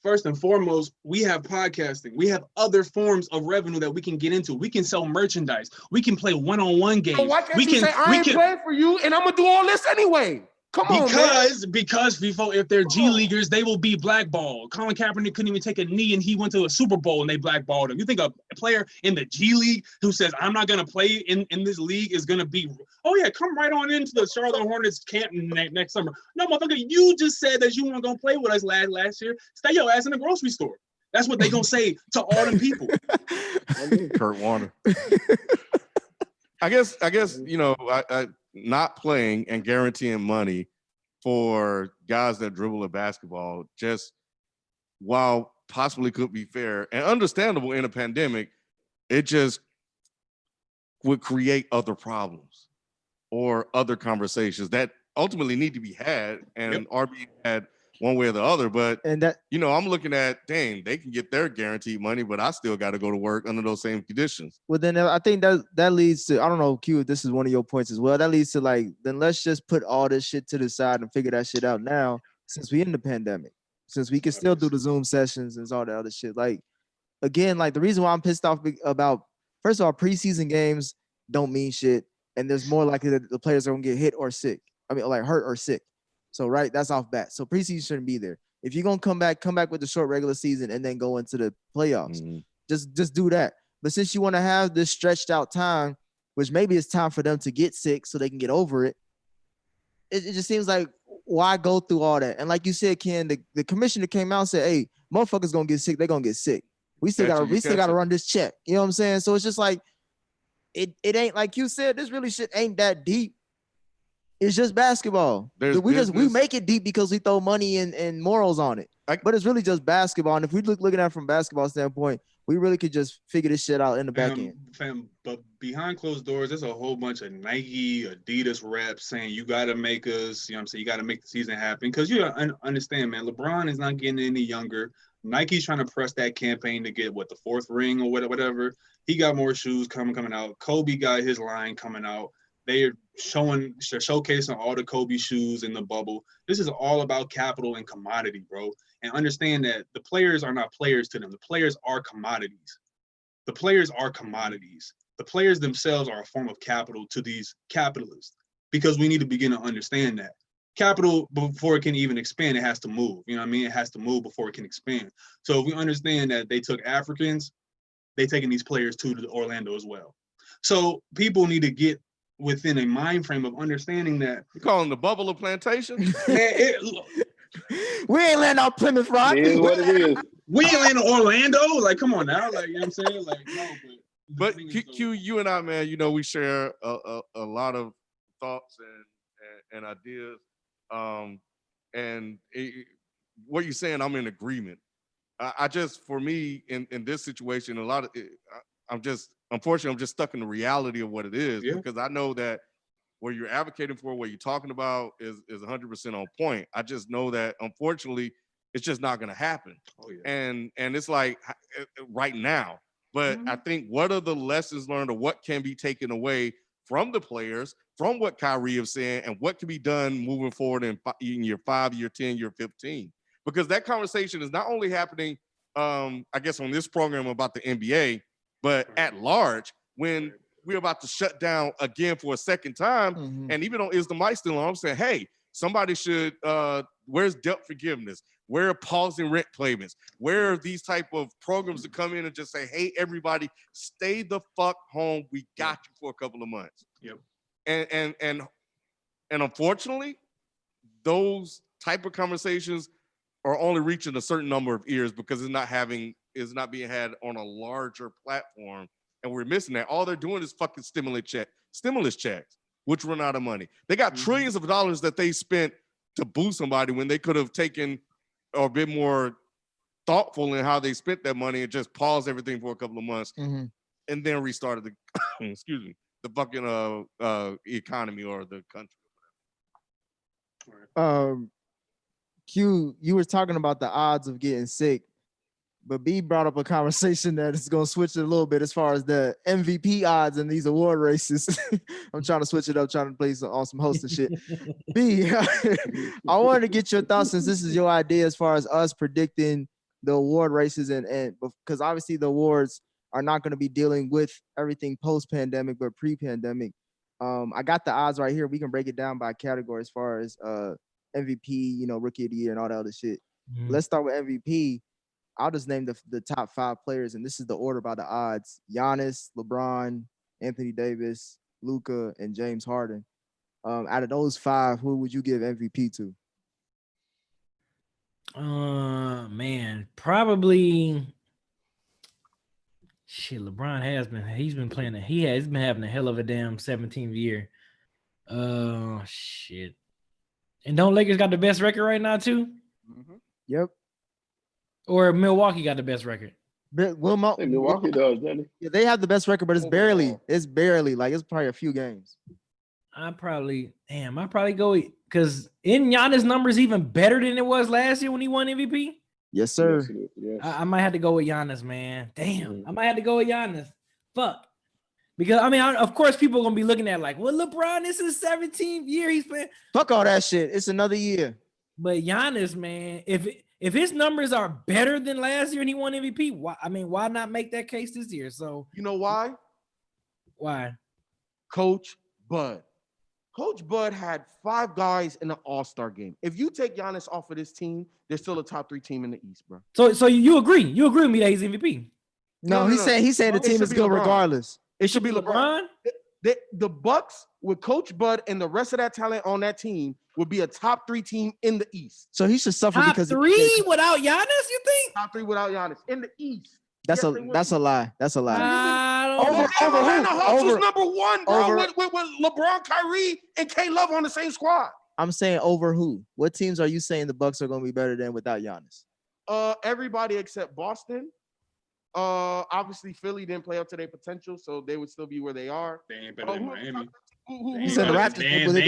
First and foremost, we have podcasting. We have other forms of revenue that we can get into. We can sell merchandise. We can play one-on-one games. So why can't you say, I ain't playing for you, and I'm going to do all this anyway? Come on, man. Because FIFO, if they're G Leaguers, they will be blackballed. Colin Kaepernick couldn't even take a knee, and he went to a Super Bowl, and they blackballed him. You think a player in the G League who says, I'm not going to play in this league is going to be, oh, yeah, come right on into the Charlotte Hornets camp next summer. No, motherfucker, you just said that you weren't going to play with us last year. Stay your ass in the grocery store. That's what they going to say to all them people. Kurt Warner. I guess, I not playing and guaranteeing money for guys that dribble a basketball, just while possibly could be fair and understandable in a pandemic, it just would create other problems or other conversations that ultimately need to be had and are being had one way or the other. But I'm looking at, dang, they can get their guaranteed money, but I still got to go to work under those same conditions. Well, then I think that leads to, I don't know, Q, this is one of your points as well. That leads to then let's just put all this shit to the side and figure that shit out now, since we in the pandemic, since we can still do the Zoom sessions and all that other shit. Again, the reason why I'm pissed off about, first of all, preseason games don't mean shit. And there's more likely that the players are going to get hit or sick. I mean, hurt or sick. So, right, that's off bat. So preseason shouldn't be there. If you're going to come back with the short regular season and then go into the playoffs. Just do that. But since you want to have this stretched out time, which maybe it's time for them to get sick so they can get over it, it just seems like, why go through all that? And like you said, Ken, the commissioner came out and said, hey, motherfuckers going to get sick. They're going to get sick. We still got to run this check. You know what I'm saying? So it's just like, it ain't, like you said, this really shit ain't that deep. It's just basketball. We make it deep because we throw money and morals on it. But it's really just basketball. And if we looking at it from a basketball standpoint, we really could just figure this shit out in the back end. But behind closed doors, there's a whole bunch of Nike, Adidas reps saying you got to make us, you got to make the season happen. Because you understand, man, LeBron is not getting any younger. Nike's trying to press that campaign to get the fourth ring or whatever. He got more shoes coming out. Kobe got his line coming out. They're showcasing all the Kobe shoes in the bubble. This is all about capital and commodity, bro. And understand that the players are not players to them. The players are commodities. The players are commodities. The players themselves are a form of capital to these capitalists, because we need to begin to understand that. Capital, before it can even expand, it has to move. You know what I mean? It has to move before it can expand. So if we understand that they took Africans, they taking these players to Orlando as well. So people need to get within a mind frame of understanding that. You calling the bubble a plantation? Man, we ain't landing on Plymouth Rock. It is what it is. We ain't landing Orlando. Come on now. You know what I'm saying? No, but Q, you and I, man, we share a lot of thoughts and ideas. What you're saying, I'm in agreement. I just, for me, in this situation, unfortunately, I'm just stuck in the reality of what it is, because I know that what you're advocating for, what you're talking about is 100% on point. I just know that, unfortunately, it's just not going to happen. Oh, yeah. And it's like right now. But I think, what are the lessons learned, or what can be taken away from the players, from what Kyrie is saying, and what can be done moving forward in year 5, year 10, year 15? Because that conversation is not only happening, I guess, on this program about the NBA, but at large, when we're about to shut down again for a second time, and even on Is the Mic Still On, I'm saying, hey, Somebody should, where's debt forgiveness? Where are pausing rent payments? Where are these type of programs to come in and just say, hey, everybody, stay the fuck home. We got you for a couple of months. Yep. And unfortunately, those type of conversations are only reaching a certain number of ears because it's not being had on a larger platform. And we're missing that. All they're doing is fucking stimulus checks, which run out of money. They got trillions of dollars that they spent to boo somebody when they could have taken or been more thoughtful in how they spent that money and just paused everything for a couple of months and then restarted the the fucking economy or the country. Q, you were talking about the odds of getting sick, but B brought up a conversation that is going to switch it a little bit as far as the MVP odds in these award races. I'm trying to switch it up, trying to play on some hosting shit. B, I wanted to get your thoughts since this is your idea as far as us predicting the award races and because obviously the awards are not going to be dealing with everything post-pandemic, but pre-pandemic. I got the odds right here. We can break it down by category as far as MVP, rookie of the year and all that other shit. Let's start with MVP. I'll just name the top 5 players, and this is the order by the odds. Giannis, LeBron, Anthony Davis, Luka, and James Harden. Out of those 5, who would you give MVP to? Man, probably shit. LeBron he's been having a hell of a damn 17th year. Shit. And don't Lakers got the best record right now too? Yep. Or Milwaukee got the best record? Milwaukee does, doesn't it? Yeah, they have the best record, but it's barely like it's probably a few games. I probably go because in Giannis numbers even better than it was last year when he won MVP. Yes, sir. Yes. I might have to go with Giannis, man. Damn, I might have to go with Giannis. Fuck. Because of course, people are gonna be looking at like, well, LeBron, this is 17th year he's playing. Fuck all that shit. It's another year. But Giannis, man, if his numbers are better than last year and he won MVP, why not make that case this year? So you know why? Why? Coach Bud. Coach Bud had 5 guys in the All-Star game. If you take Giannis off of this team, they're still a top 3 team in the East, bro. So you agree? You agree with me that he's MVP? No, he's saying the team is good regardless. It should be LeBron. The Bucks with Coach Bud and the rest of that talent on that team would be a top 3 team in the East. So he should suffer top because 3 without Giannis. You think? Top 3 without Giannis in the East. That's a lie. That's a lie. Over Hawks was number 1, bro. With LeBron, Kyrie, and K Love on the same squad. I'm saying over who? What teams are you saying the Bucks are going to be better than without Giannis? Everybody except Boston. Obviously Philly didn't play up to their potential, so they would still be where they are. They ain't better than Miami. They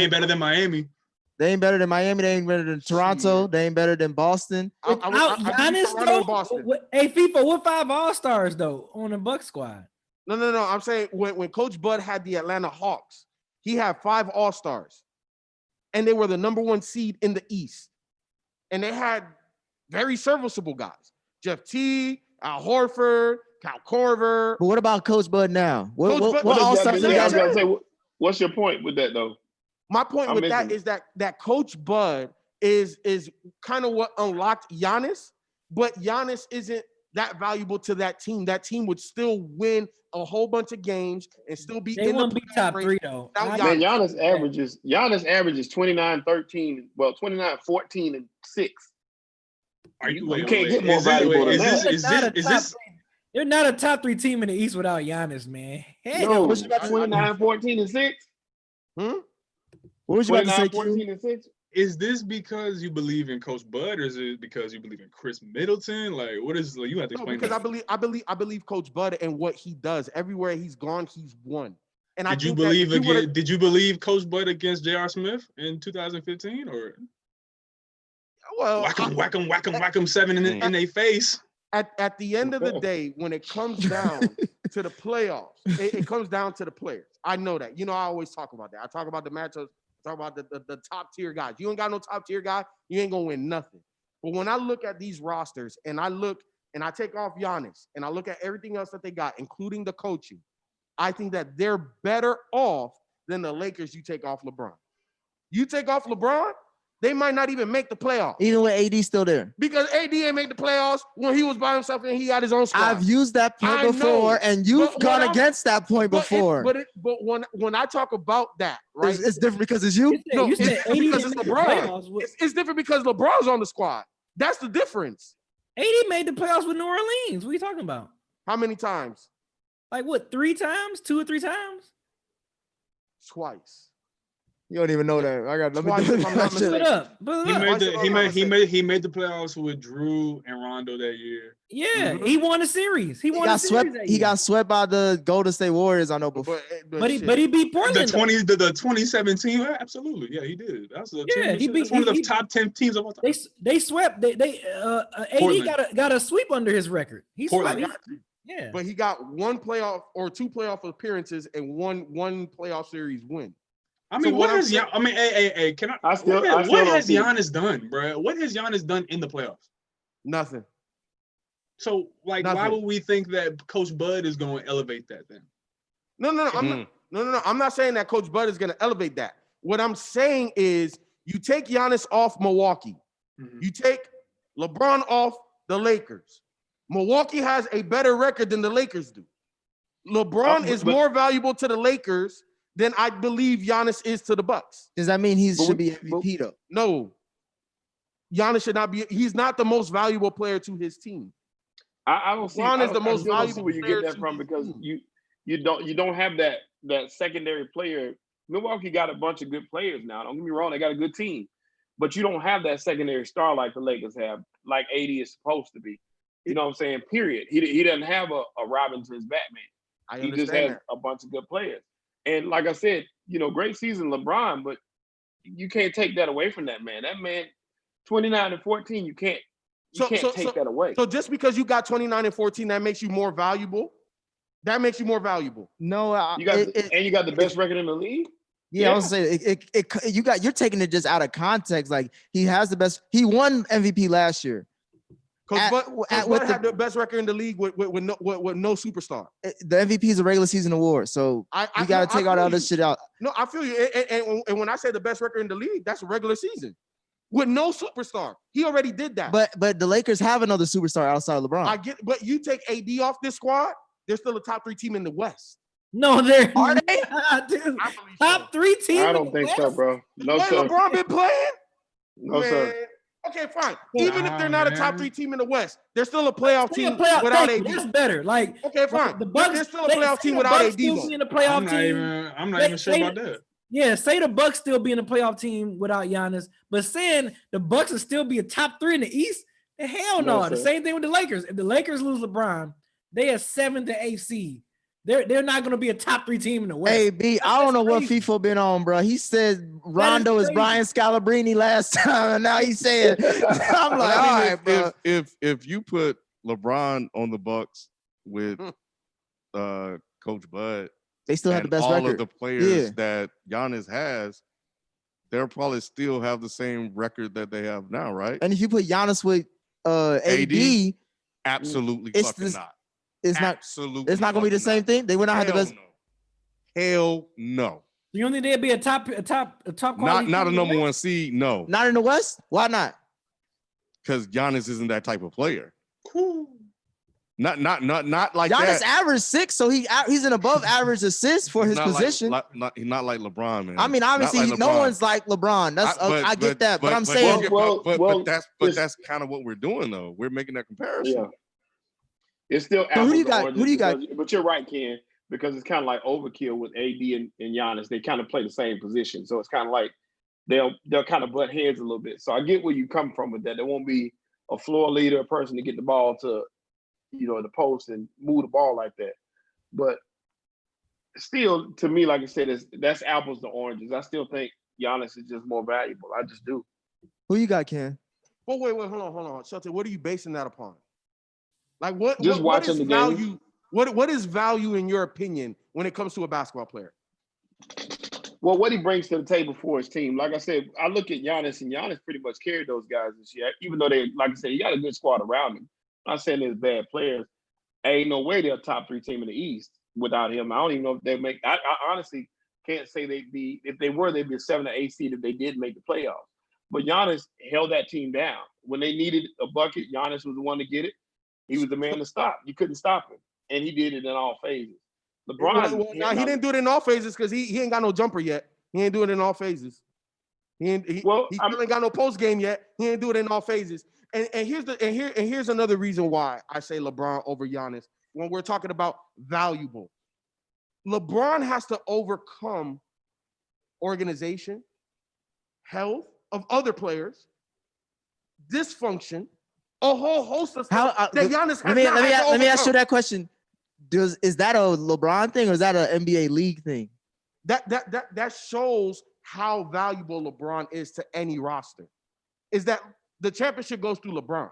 ain't better than Miami. They ain't better than Miami. They ain't better than Toronto. They ain't better than Boston. Without Giannis, though? Hey, FIFA, what 5 All-Stars, though, on the Bucks squad? No. I'm saying when Coach Bud had the Atlanta Hawks, he had 5 All-Stars. And they were the number 1 seed in the East. And they had very serviceable guys. Jeff Teague, Al Horford, Kyle Korver. But what about Coach Bud now? What All-Stars? What's your point with that, though? My point with that is that Coach Bud is kind of what unlocked Giannis, but Giannis isn't that valuable to that team. That team would still win a whole bunch of games and still be in the top 3 though. Man, Giannis averages 29, 13, 29, 14, and 6. You can't get more valuable than that. They're not a top 3 team in the East without Giannis, man. No, 29, 14, and 6. What was you about to say, 14 and 6? Is this because you believe in Coach Bud, or is it because you believe in Chris Middleton? Like, what is you have to explain? Because I believe Coach Bud and what he does. Everywhere he's gone, he's won. And did you believe Coach Bud against J.R. Smith in 2015, or whack him 7 in their face? At the end of the day, when it comes down to the playoffs, it comes down to the players. I know that. I always talk about that. I talk about the matchups. I talk about the top tier guys. You ain't got no top tier guy, you ain't gonna win nothing. But when I look at these rosters and I take off Giannis and I look at everything else that they got, including the coaching, I think that they're better off than the Lakers you take off LeBron. You take off LeBron, they might not even make the playoffs. Even with AD still there. Because AD ain't make the playoffs when he was by himself and he had his own squad. I've used that point before, and you've gone against that point before. But when I talk about that, right? It's different because it's you? No, it's different because it's LeBron. It's different because LeBron's on the squad. That's the difference. AD made the playoffs with New Orleans. What are you talking about? How many times? Like what, 3 times? 2 or 3 times? Twice. You don't even know that. I got let me do He made the playoffs with Drew and Rondo that year. Yeah, he won a series. He got swept by the Golden State Warriors. I know before, but he beat Portland. The 2017. Absolutely, yeah, he did. That's one of the top 10 teams of all time. They swept. AD got a sweep under his record. He swept. Yeah, but he got 1 playoff or 2 playoff appearances and one playoff series win. I mean, what has Giannis done, bro? What has Giannis done in the playoffs? Nothing. So, why would we think that Coach Bud is going to elevate that then? No. I'm not saying that Coach Bud is going to elevate that. What I'm saying is, you take Giannis off Milwaukee, you take LeBron off the Lakers. Milwaukee has a better record than the Lakers do. LeBron is more valuable to the Lakers than I believe Giannis is to the Bucks. Does that mean he should be MVP though? No. Giannis should not be. He's not the most valuable player to his team. I don't see. LeBron is the most valuable. Where you get that from? Because you don't have that secondary player. Milwaukee got a bunch of good players now. Don't get me wrong; they got a good team, but you don't have that secondary star like the Lakers have, like AD is supposed to be. You know what I'm saying? Period. He doesn't have a Robinson's Batman. He just has a bunch of good players. And like I said, great season LeBron, but you can't take that away from that man. That man, 29 and 14, you can't take that away. So just because you got 29 and 14, that makes you more valuable? That makes you more valuable. No, you got the best record in the league? Yeah, I was saying you're taking it just out of context. Like he has the best, he won MVP last year. Coach Bud had the best record in the league with no superstar. The MVP is a regular season award, so you got to take all this shit out. No, I feel you. And when I say the best record in the league, that's a regular season with no superstar. He already did that. But the Lakers have another superstar outside of LeBron. I get, but you take AD off this squad, they're still a top 3 team in the West. No, they're are they? Dude, top 3 team. I don't think so, bro. No, sir. LeBron been playing? No, sir. Okay, fine. Even if they're not a top 3 team in the West, they're still a playoff team without AD. That's better. Okay, fine. The Bucks, they're still a playoff team without AD. I'm not even sure about that. Yeah, say the Bucks still be in a playoff team without Giannis, but saying the Bucks will still be a top 3 in the East, hell no. The same thing with the Lakers. If the Lakers lose LeBron, they are 7th to 8th seed. They're not going to be a top 3 team in the West. Hey, B, I don't know what FIFA been on, bro. He said Rondo is Brian Scalabrine last time, and now he's saying, I'm like, all right, bro. If you put LeBron on the Bucks with Coach Bud, they still have the best all record. All of the players that Giannis has, they'll probably still have the same record that they have now, right? And if you put Giannis with AD, absolutely fucking not. It's absolutely. It's not going to be the same thing. They would not have the best. No. Hell no. You don't think they'd be a top quality? Not a number 1 seed. No. Not in the West. Why not? Because Giannis isn't that type of player. Not like Giannis that. Giannis averaged 6, so he's an above average assist for his position. He's not like LeBron, man. I mean, obviously, no one's like LeBron. I get that, but I'm saying, that's kind of what we're doing, though. We're making that comparison. Yeah. It's still so who do you got? But you're right, Ken, because it's kind of like overkill with AD and Giannis. They kind of play the same position, so it's kind of like they'll kind of butt heads a little bit. So I get where you come from with that. There won't be a floor leader, a person to get the ball to, the post and move the ball like that. But still, to me, like I said, that's apples to oranges. I still think Giannis is just more valuable. I just do. Who you got, Ken? Well, wait, hold on. Shelton, what are you basing that upon? Like what is value? Game. What is value in your opinion when it comes to a basketball player? Well, what he brings to the table for his team. Like I said, I look at Giannis, and Giannis pretty much carried those guys this year. Even though like I said, he got a good squad around him. I'm not saying there's bad players. Ain't no way they're a top 3 team in the East without him. I don't even know if they make. I honestly can't say they'd be. If they were, they'd be a 7 or 8 seed if they did make the playoffs. But Giannis held that team down. When they needed a bucket, Giannis was the one to get it. He was the man to stop. You couldn't stop him. And he did it in all phases. LeBron. Now he didn't do it in all phases because he ain't got no jumper yet. He ain't doing it in all phases. He still ain't got no post game yet. He ain't do it in all phases. And here's another reason why I say LeBron over Giannis when we're talking about valuable. LeBron has to overcome organization, health of other players, dysfunction, a whole host of stuff that Giannis has let me ask you that question. Is that a LeBron thing or is that an NBA league thing? That shows how valuable LeBron is to any roster. Is that the championship goes through LeBron.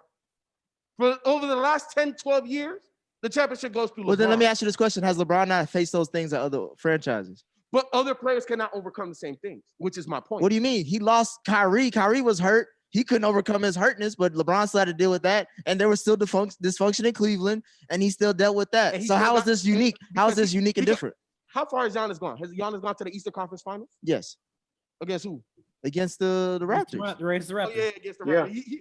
For over the last 10, 12 years, the championship goes through LeBron. Well, then let me ask you this question. Has LeBron not faced those things at other franchises? But other players cannot overcome the same things, which is my point. What do you mean? He lost Kyrie. Kyrie was hurt. He couldn't overcome his hurtness, but LeBron still had to deal with that. And there was still dysfunction in Cleveland, and he still dealt with that. So how is this unique? How is this unique and different? How far has Giannis gone? Has Giannis gone to the Eastern Conference Finals? Yes. Against who? Against the Raptors. Against the Raptors. Oh, yeah, against the Raptors. Yeah.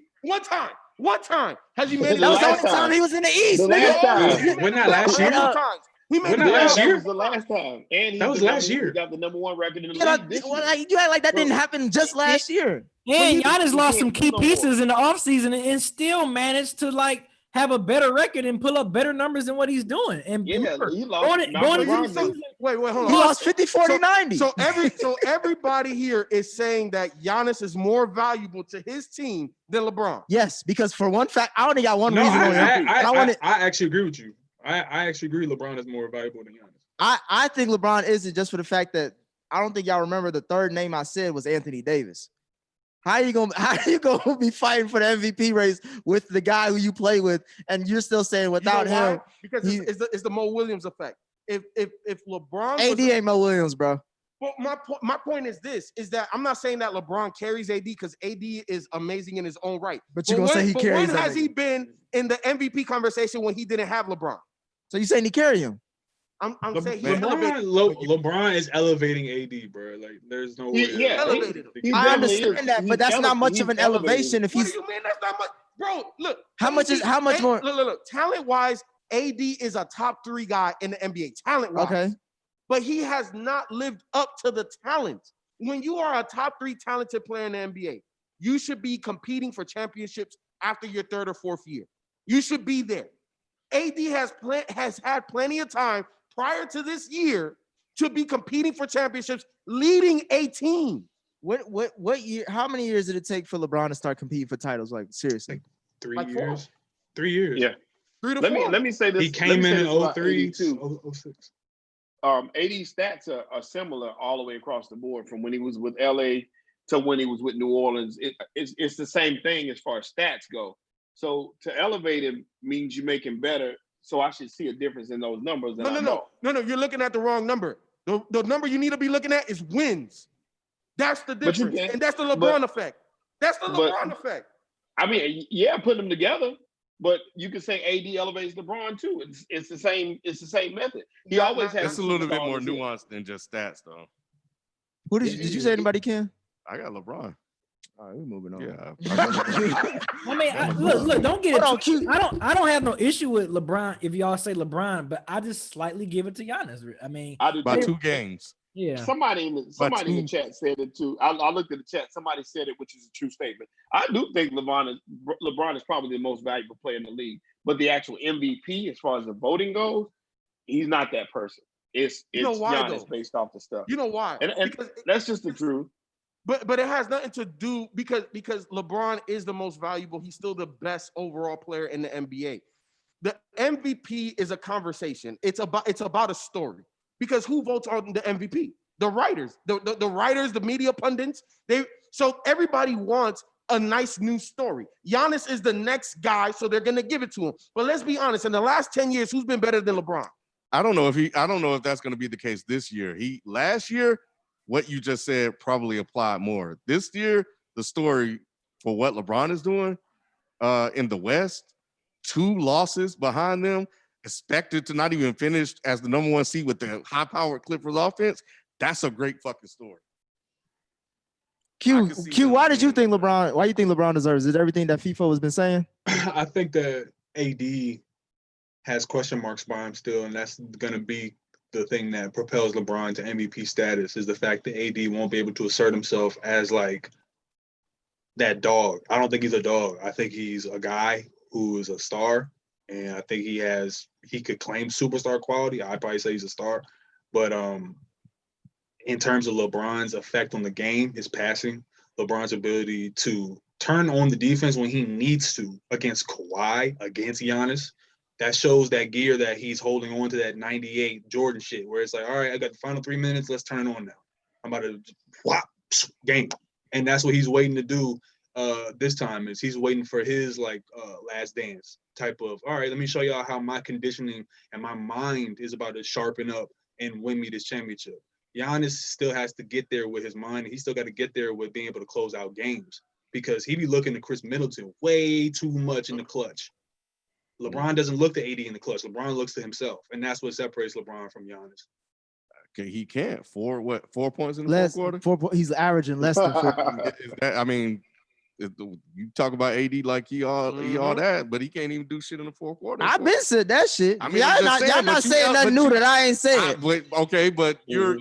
One time. Has he made it? That was the only time he was in the East. Wasn't that last year? He made it last year. That was the last time. And that was last year. He got the #1 record in the league. You act like that didn't happen just last year. And Giannis lost some key pieces in the offseason and still managed to have a better record and pull up better numbers than what he's doing. And he lost. going into the season, wait, hold on. He lost 50, 40, 90. So everybody here is saying that Giannis is more valuable to his team than LeBron. Yes, because for one fact, I only got one reason. I actually agree with you. I actually agree LeBron is more valuable than Giannis. I think LeBron isn't, just for the fact that I don't think y'all remember the third name I said was Anthony Davis. How are you gonna be fighting for the MVP race with the guy who you play with, and you're still saying without him? Because it's the Mo Williams effect. If LeBron AD ain't Mo Williams, bro. Well, my point is this: is that I'm not saying that LeBron carries AD because AD is amazing in his own right. But you're gonna say he carries. When has he been in the MVP conversation when he didn't have LeBron? So you saying he carry him? I'm saying LeBron is elevating AD, bro. Like, there's no way. Yeah, elevated him. I understand that, but that's not much of an elevation. If he's, what do you mean that's not much, bro? Look, how much more? Look. Talent wise, AD is a top 3 guy in the NBA. Talent wise, okay, but he has not lived up to the talent. When you are a top 3 talented player in the NBA, you should be competing for championships after your 3rd or 4th year. You should be there. AD has had plenty of time prior to this year to be competing for championships, leading a team. What year? How many years did it take for LeBron to start competing for titles? Like, seriously, 3 years. 3 years. Yeah. 3 to 4. Let me say this. He came in 03 to 06. AD's stats are similar all the way across the board from when he was with LA to when he was with New Orleans. It's the same thing as far as stats go. So to elevate him means you make him better. So I should see a difference in those numbers. No. You're looking at the wrong number. The number you need to be looking at is wins. That's the difference, and that's the LeBron effect. That's the LeBron effect. I mean, yeah, put them together, but you could say AD elevates LeBron too. It's the same. It's the same method. He always has. It's a little bit more nuanced than just stats, though. Who did you say? Anybody can? I got LeBron. All right, we're moving on. Yeah. I mean, look, don't get it too. I don't have no issue with LeBron if y'all say LeBron, but I just slightly give it to Giannis. I mean, by 2 games. Yeah. Somebody in the chat said it too. I looked at the chat. Somebody said it, which is a true statement. I do think LeBron is probably the most valuable player in the league, but the actual MVP, as far as the voting goes, he's not that person. It's Giannis based off the stuff. You know why? And that's just the truth. But it has nothing to do because LeBron is the most valuable. He's still the best overall player in the NBA. The MVP is a conversation. It's about a story. Because who votes on the MVP? The writers, the writers, the media pundits. So everybody wants a nice new story. Giannis is the next guy, so they're gonna give it to him. But let's be honest, in the last 10 years, who's been better than LeBron? I don't know if that's gonna be the case this year. Last year, what you just said probably applied more. This year, the story for what LeBron is doing in the West, 2 losses behind them, expected to not even finish as the #1 seed with the high-powered Clippers offense, that's a great fucking story. Q, could see Q. them Why did you being think a better LeBron? Why you think LeBron deserves? Is it everything that FIFA has been saying? I think that AD has question marks by him still, and that's going to be the thing that propels LeBron to MVP status is the fact that AD won't be able to assert himself as like that dog. I don't think he's a dog. I think he's a guy who is a star, and I think he could claim superstar quality. I'd probably say he's a star, but in terms of LeBron's effect on the game, his passing, LeBron's ability to turn on the defense when he needs to against Kawhi, against Giannis, that shows that gear that he's holding on to, that 98 Jordan shit, where it's like, all right, I got the final 3 minutes, let's turn it on now. I'm about to whop, game. And that's what he's waiting to do this time, is he's waiting for his last dance type of, all right, let me show y'all how my conditioning and my mind is about to sharpen up and win me this championship. Giannis still has to get there with his mind, and he still got to get there with being able to close out games, because he be looking to Chris Middleton way too much in the clutch. LeBron doesn't look to AD in the clutch. LeBron looks to himself, and that's what separates LeBron from Giannis. Okay, he can't. 4 points in the fourth quarter? He's averaging less than 4 points. Is that, I mean, you talk about AD like he all that, but he can't even do shit in the fourth quarter. I've been said that shit. I mean, y'all not saying nothing new that I ain't saying. But you're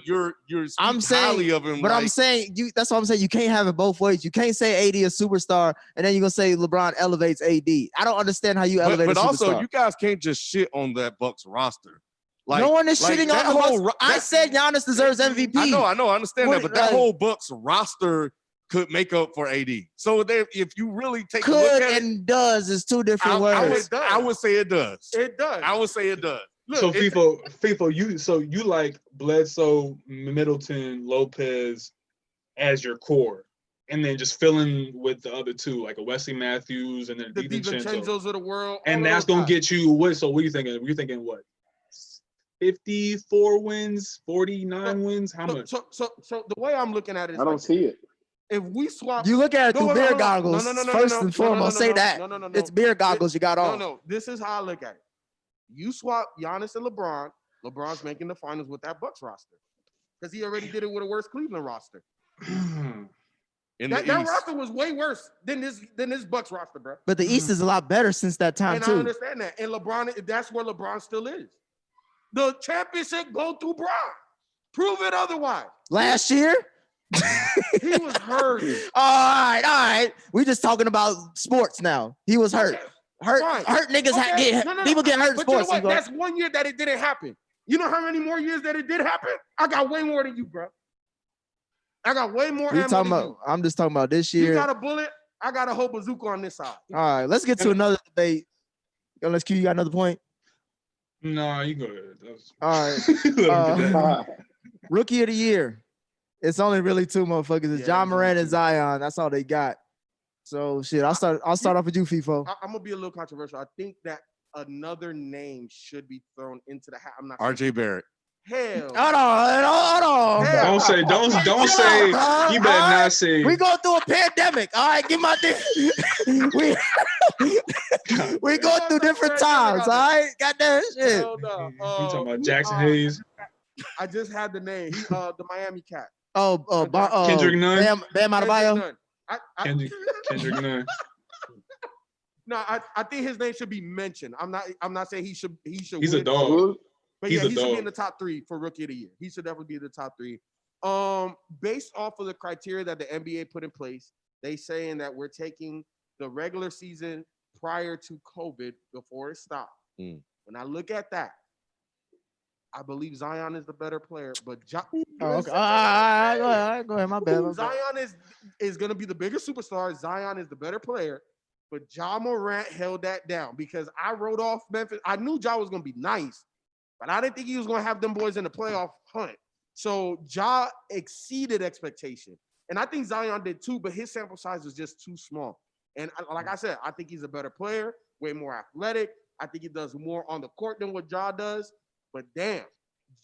I'm saying highly of him. But I'm saying that's what I'm saying. You can't have it both ways. You can't say AD a superstar and then you're gonna say LeBron elevates AD. I don't understand how you elevate. But a superstar. also, you guys can't just shit on that Bucks roster. Like, no one is shitting on the Bucks. I said Giannis deserves MVP. I know, I understand that, but that whole Bucks roster could make up for AD. So if you really take a look at and does is two different words. I would say it does. It does. I would say it does. Look, so FIFA, you like Bledsoe, Middleton, Lopez as your core, and then just fill in with the other two, like a Wesley Matthews and then the DiVincenzo's of the world, and that's gonna get you what? So what are you thinking? You're thinking what? 54 wins, 49 wins. How much? So the way I'm looking at it is I don't see it. If we swap, you look at it through beer goggles. First and foremost, say that. No. It's beer goggles you got on. No. This is how I look at it. You swap Giannis and LeBron. LeBron's making the finals with that Bucks roster because he already did it with a worse Cleveland roster. That roster was way worse than this Bucks roster, bro. But the East is a lot better since that time too. I understand that. And LeBron, that's where LeBron still is. The championship go through Bron. Prove it otherwise. Last year. He was hurt. All right. We just talking about sports now. He was hurt. Hurt niggas people get hurt in sports. You know what? That's 1 year that it didn't happen. You know how many more years that it did happen? I got way more than you, bro. I got way more ammo than you. I'm just talking about this year. You got a bullet. I got a whole bazooka on this side. All right, let's get to another debate. Let's Q, you got another point? No, you go ahead. All right. Rookie of the year. It's only really two motherfuckers. It's John Morant and Zion. That's all they got. So shit, I'll start off with you, FIFO. I'm gonna be a little controversial. I think that another name should be thrown into the hat. I'm not RJ Barrett. Hell. Hold on. Don't say. You better not say. We going through a pandemic. All right, give my dick. we going through different times. All right, got that shit. No. You talking about Jackson Hayes? I just had the name. He the Miami cat. Kendrick Nunn. Bam Adebayo. Kendrick Nunn. No, I think his name should be mentioned. I'm not saying he should. He's win. a dog. But he should be in the top 3 for Rookie of the Year. He should definitely be in the top 3. Based off of the criteria that the NBA put in place, they saying that we're taking the regular season prior to COVID before it stopped. When I look at that, I believe Zion is the better player, but okay. All right, go ahead. My bad. Zion is going to be the bigger superstar. Zion is the better player, but Ja Morant held that down because I wrote off Memphis. I knew Ja was going to be nice, but I didn't think he was going to have them boys in the playoff hunt. So Ja exceeded expectation, and I think Zion did too, but his sample size was just too small. And like I said, I think he's a better player, way more athletic. I think he does more on the court than what Ja does. But damn,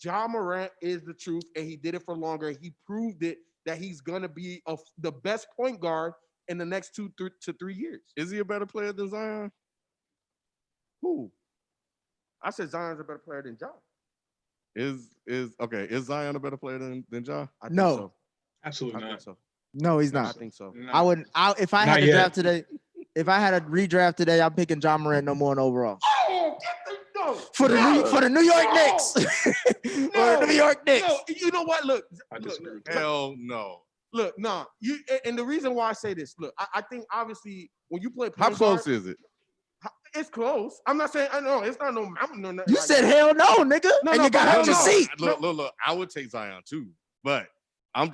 Ja Morant is the truth, and he did it for longer. He proved it that he's going to be the best point guard in the next 2 to 3 years. Is he a better player than Zion? Who? I said Zion's a better player than Ja. Is Zion a better player than Ja? No. So. Absolutely not. So. No, he's I not. think so. I wouldn't. If I Not had to yet. draft today, if I had a redraft today, I'm picking John Morant no more in overall. Oh, no. For the New York Knicks. For the New York Knicks. No, you know what? Look, I disagree. look, Hell no. look, nah. And the reason why I say this, look, I think obviously when you play How point close guard, is it? it's close. I'm not saying I know it's not no mountain or nothing. You like said that. hell no, nigga. No, and no, you got but out your hell no. seat. Look. I would take Zion too, but I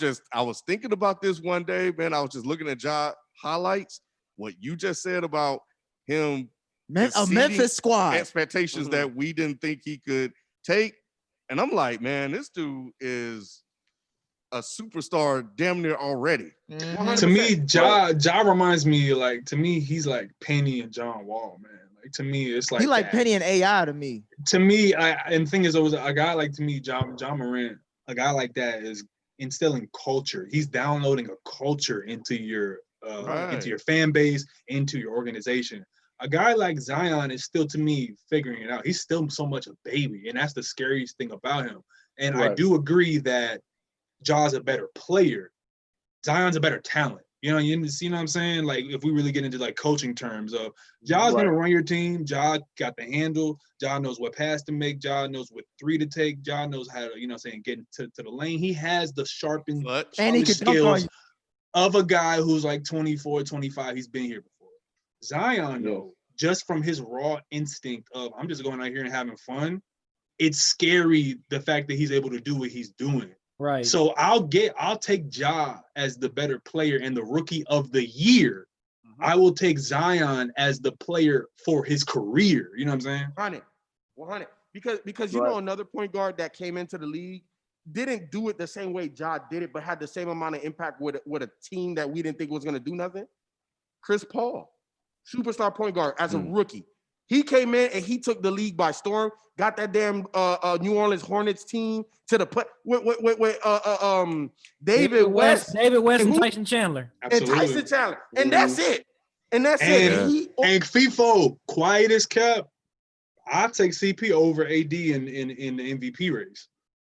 was thinking about this one day, man. I was just looking at Ja highlights. What you just said about him, A exceeding Memphis squad. expectations that we didn't think he could take, and I'm like, man, this dude is a superstar damn near already. To me, Ja reminds me to me, he's like Penny and John Wall, man. Like to me, it's like He like that. Penny and AI to me. To me, and the thing is, always a guy like to me, John Morant, a guy like that is instilling culture. He's downloading a culture into your fan base, into your organization. A guy like Zion is still, to me, figuring it out. He's still so much a baby, and that's the scariest thing about him. And I do agree that Ja's a better player. Zion's a better talent. You see what I'm saying? Like, if we really get into like coaching terms of Ja's gonna run your team, Ja got the handle, Ja knows what pass to make, Ja knows what three to take, Ja knows how to, get to the lane. He has the sharpened and he could dunk on you. Of a guy who's like 24, 25. He's been here before. Zion, though, just from his raw instinct of I'm just going out here and having fun, it's scary the fact that he's able to do what he's doing. Right. So I'll take Ja as the better player and the rookie of the year. I will take Zion as the player for his career. You know what I'm saying? 100. Because you know another point guard that came into the league didn't do it the same way Ja did it, but had the same amount of impact with a team that we didn't think was going to do nothing. Chris Paul, superstar point guard as a rookie. He came in and he took the league by storm. Got that damn New Orleans Hornets team to the play with David West and Tyson Chandler. Absolutely. And Tyson Chandler. And that's it. And FIFO, quiet as kept. I take CP over AD in the MVP race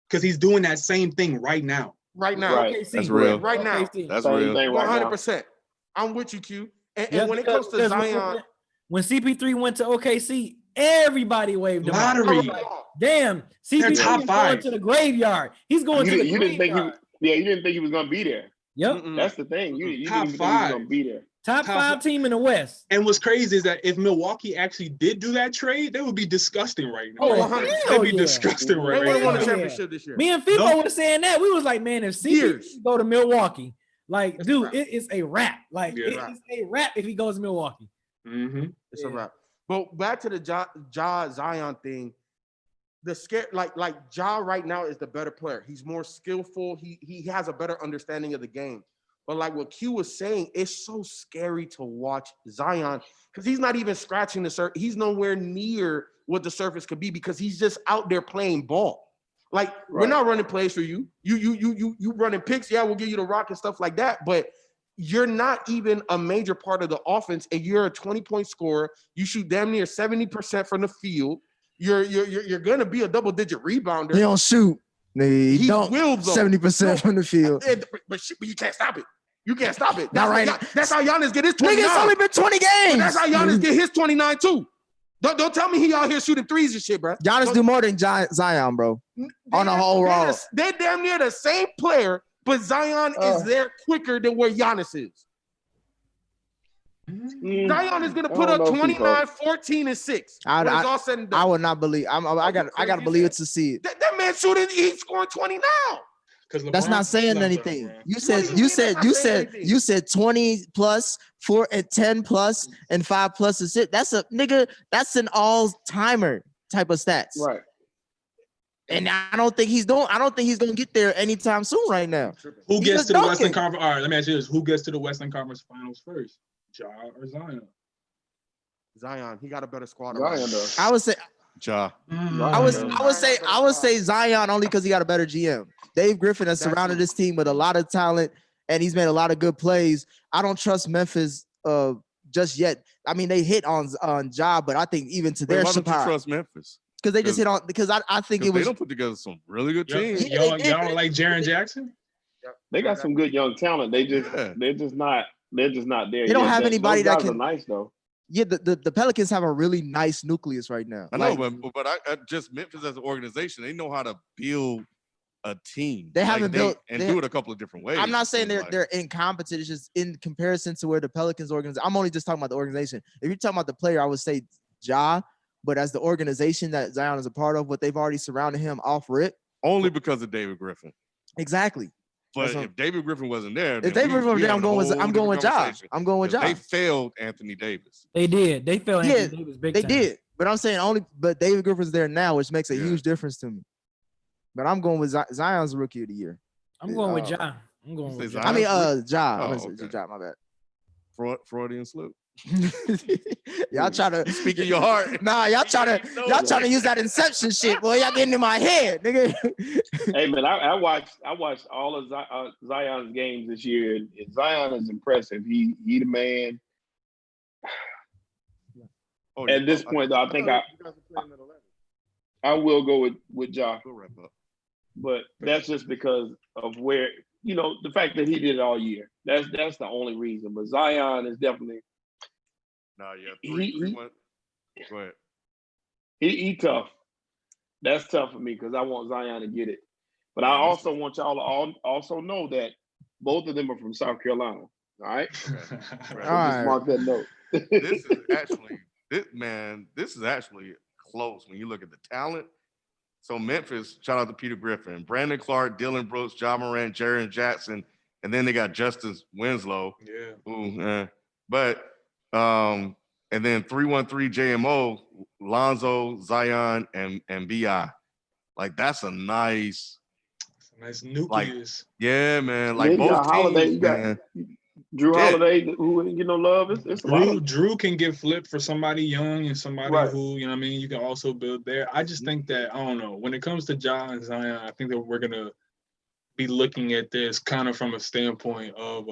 because he's doing that same thing right now. Right now. Right. That's real. Right now. That's real. 100%. I'm with you, Q. And when it comes to Zion, when CP3 went to OKC, everybody waved him lottery. Like, damn, CP3 top is five. going to the graveyard. He's going to the graveyard. You didn't think he was going to be there. Yep. That's the thing. You top didn't think he was five. going to be there. Top five team in the West. And what's crazy is that if Milwaukee actually did do that trade, they would be disgusting right now. Oh, they'd be disgusting right they would have won a now. championship this year. Me and FIFO was saying that. We was like, man, if CP3 go to Milwaukee, like, dude, it is a wrap. Like, it is a wrap if he goes to Milwaukee. It's a wrap. But back to the Ja Zion thing, the scare like Ja right now is the better player. He's more skillful. He has a better understanding of the game. But like what Q was saying, it's so scary to watch Zion because he's not even scratching the surface. He's nowhere near what the surface could be because he's just out there playing ball. Like we're not running plays for you. You running picks. Yeah, we'll give you the rock and stuff like that. But you're not even a major part of the offense, and you're a 20-point scorer. You shoot damn near 70% from the field. You're gonna be a double-digit rebounder. He don't shoot. He don't. Will, though. 70% from the field. But you can't stop it. You can't stop it. Not right now. That's how Giannis get his 29. Nigga, it's only been 20 games. But that's how Giannis get his 29 too. Don't tell me he out here shooting threes and shit, bro. Giannis do more than Zion, bro. On the whole roll. They're damn near the same player, but Zion is there quicker than where Giannis is. Zion is gonna put up 29, 14, and 6. When it's all said and done. I would not believe. I gotta believe it to see it. That man shooting, he's scoring 20 now. That's not saying anything. You said 20 plus, 4 and 10 plus, and 5 plus is it. That's an all-timer type of stats. Right. And I don't think he's gonna get there anytime soon right now. Who gets to the Western Conference? All right, let me ask you this. Who gets to the Western Conference Finals first? Ja or Zion? Zion, he got a better squad. Zion does. I would say Ja. I would say Zion only because he got a better GM. Dave Griffin has surrounded his team with a lot of talent, and he's made a lot of good plays. I don't trust Memphis just yet. I mean, they hit on Ja, but I think even to their surprise. Why don't you trust Memphis? Because they just hit on. Because I think it was. They don't put together some really good teams. Y'all don't like Jaren Jackson? They got some good young talent. They're just not there They don't yet. have anybody those that guys can. are nice though. Yeah, the Pelicans have a really nice nucleus right now. I know, but I just Memphis as an organization, they know how to build a team. They haven't built and do it a couple of different ways. I'm not saying they're incompetent. It's just in comparison to where the Pelicans organization. I'm only just talking about the organization. If you're talking about the player, I would say Ja. But as the organization that Zion is a part of, what they've already surrounded him off rip. Only because of David Griffin. Exactly. But if David Griffin wasn't there, if David Griffin was there, I'm going with Ja. I'm going with Ja. They failed Anthony Davis. They did. They failed Anthony Davis big time. They did. But I'm saying but David Griffin's there now, which makes a huge difference to me. But I'm going with Zion's rookie of the year. I'm going with Ja. I'm going with Ja. I mean, Ja. Oh, okay. Ja, my bad. Freudian slip. Y'all try to speak in your heart. Nah, y'all trying to use that inception shit, boy. Y'all getting in my head, nigga. Hey man, I watched all of Zion's games this year, and Zion is impressive. He the man. At this point, though, I think I will go with Ja. But that's just because of where the fact that he did it all year. That's the only reason. But Zion is definitely. No, yeah. Go ahead. He tough. That's tough for me because I want Zion to get it. But I also want y'all to also know that both of them are from South Carolina. All right? Right. All right. Just mark that note. This is actually close when you look at the talent. So Memphis, shout out to Peter Griffin, Brandon Clark, Dylan Brooks, John Morant, Jaren Jackson, and then they got Justice Winslow. Yeah. And then 313 JMO, Lonzo, Zion, and BI. Like that's a nice nucleus. Yeah, man. Like both teams, Holiday, you got man. Drew Holiday, who didn't get no love. It's Drew can get flipped for somebody young and somebody who, you know what I mean, you can also build there. I just think that, I don't know, when it comes to Ja and Zion, I think that we're going to be looking at this kind of from a standpoint of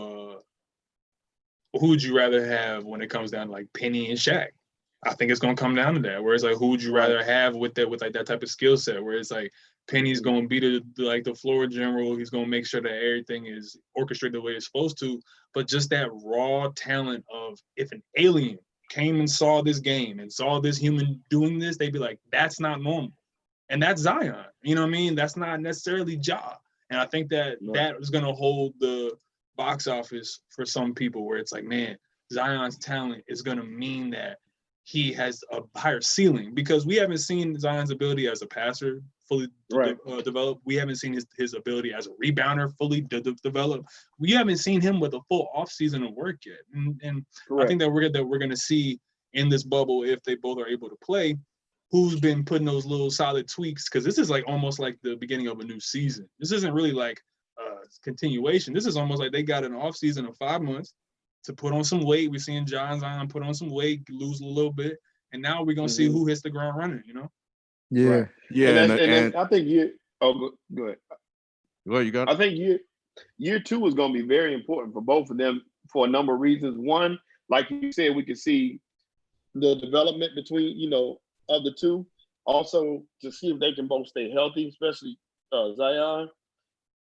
who would you rather have when it comes down to like Penny and Shaq? I think it's going to come down to that, where it's like, who would you rather have with like that type of skill set, where it's like Penny's going to be the floor general. He's going to make sure that everything is orchestrated the way it's supposed to. But just that raw talent of, if an alien came and saw this game and saw this human doing this, they'd be like, that's not normal. And that's Zion. You know what I mean? That's not necessarily Ja. And I think that is going to hold the box office for some people, where it's like, man, Zion's talent is going to mean that he has a higher ceiling, because we haven't seen Zion's ability as a passer fully develop. We haven't seen his ability as a rebounder fully develop. We haven't seen him with a full offseason of work yet. And I think that we're going to see in this bubble, if they both are able to play, who's been putting those little solid tweaks, because this is like almost like the beginning of a new season. This isn't really like continuation. This is almost like they got an offseason of 5 months to put on some weight. We're seeing John Zion put on some weight, lose a little bit, and now we're gonna see who hits the ground running. Yeah, yeah. And I think go ahead. Well, you got. I think year two is going to be very important for both of them for a number of reasons. One, like you said, we can see the development between of the two. Also, to see if they can both stay healthy, especially Zion,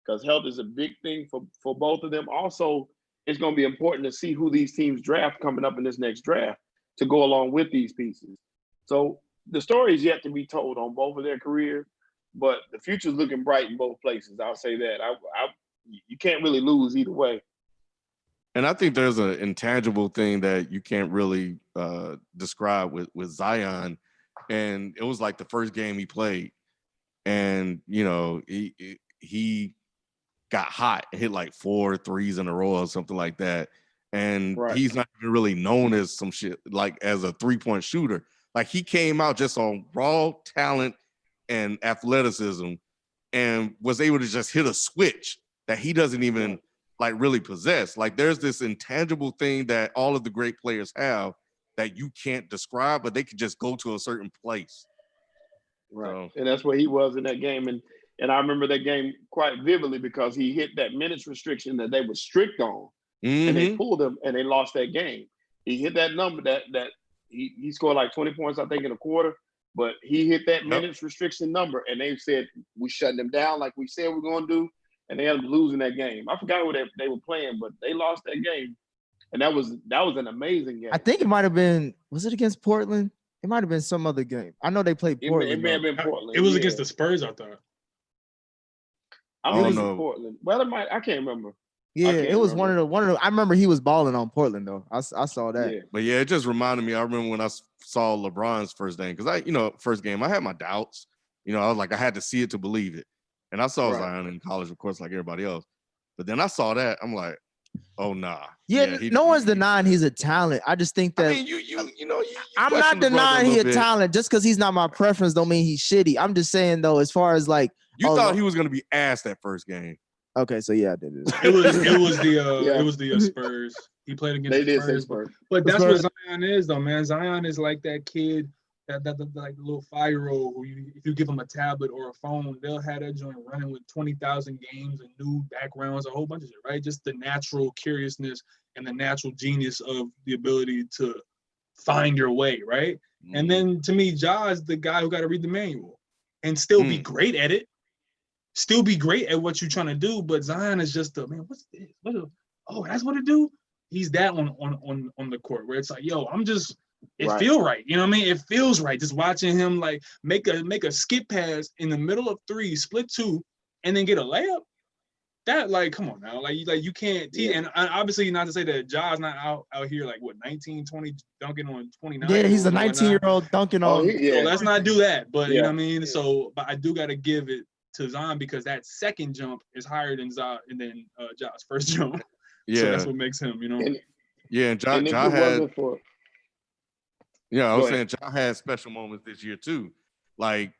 because health is a big thing for both of them. Also, it's going to be important to see who these teams draft coming up in this next draft to go along with these pieces. So the story is yet to be told on both of their careers, but the future is looking bright in both places. I'll say that. You can't really lose either way. And I think there's an intangible thing that you can't really describe with Zion. And it was like the first game he played, and he got hot and hit like 4 threes in a row or something like that. And he's not even really known as some shit, like as a 3-point shooter. Like he came out just on raw talent and athleticism and was able to just hit a switch that he doesn't even like really possess. Like there's this intangible thing that all of the great players have that you can't describe, but they can just go to a certain place. Right. So. And that's where he was in that game. And I remember that game quite vividly because he hit that minutes restriction that they were strict on. And they pulled him and they lost that game. He hit that number that he scored like 20 points, I think, in a quarter, but he hit that minutes restriction number and they said, we're shutting him down like we said we're going to do. and they ended up losing that game. I forgot what they were playing, but they lost that game, and that was an amazing game. I think it might have been. Was it against Portland? It might have been some other game. I know they played Portland. It may have been Portland. It was against the Spurs, I thought. I'm thinking Portland. Well, it might. I can't remember. Yeah, it was one of the. I remember he was balling on Portland though. I saw that. Yeah. But yeah, it just reminded me. I remember when I saw LeBron's first game because first game I had my doubts. I was like, I had to see it to believe it, and I saw Zion in college, of course, like everybody else. But then I saw that, I'm like, oh nah. Yeah, no one's denying he's a talent. I just think that I'm not denying he's a talent. Just because he's not my preference, don't mean he's shitty. I'm just saying though, as far as like, you thought he was gonna be ass that first game. Okay, so yeah, I did it. It was the Spurs. He played against the Spurs. But that's what Zion is, though, man. Zion is like that kid, that like the little 5-year-old who if you give him a tablet or a phone, they'll have that joint running with 20,000 games and new backgrounds, a whole bunch of shit, right? Just the natural curiousness and the natural genius of the ability to find your way, right? Mm-hmm. And then to me, Ja is the guy who got to read the manual and still be great at it. Still be great at what you're trying to do, but Zion is just what's this? That's what it do? He's that on the court where it's like, yo, it feel right. You know what I mean? It feels right just watching him like make a skip pass in the middle of 3, split 2, and then get a layup. That like, come on now, like you can't teach. And obviously not to say that Ja's not out here like what 19, 20 dunking on 29. Yeah, he's a 19-year-old dunking on. So let's not do that. But you know what I mean? Yeah. So, but I do got to give it to Zion because that second jump is higher than Ja's first jump. Yeah, so that's what makes him, and Ja had. Yeah, I was saying Ja had special moments this year too, like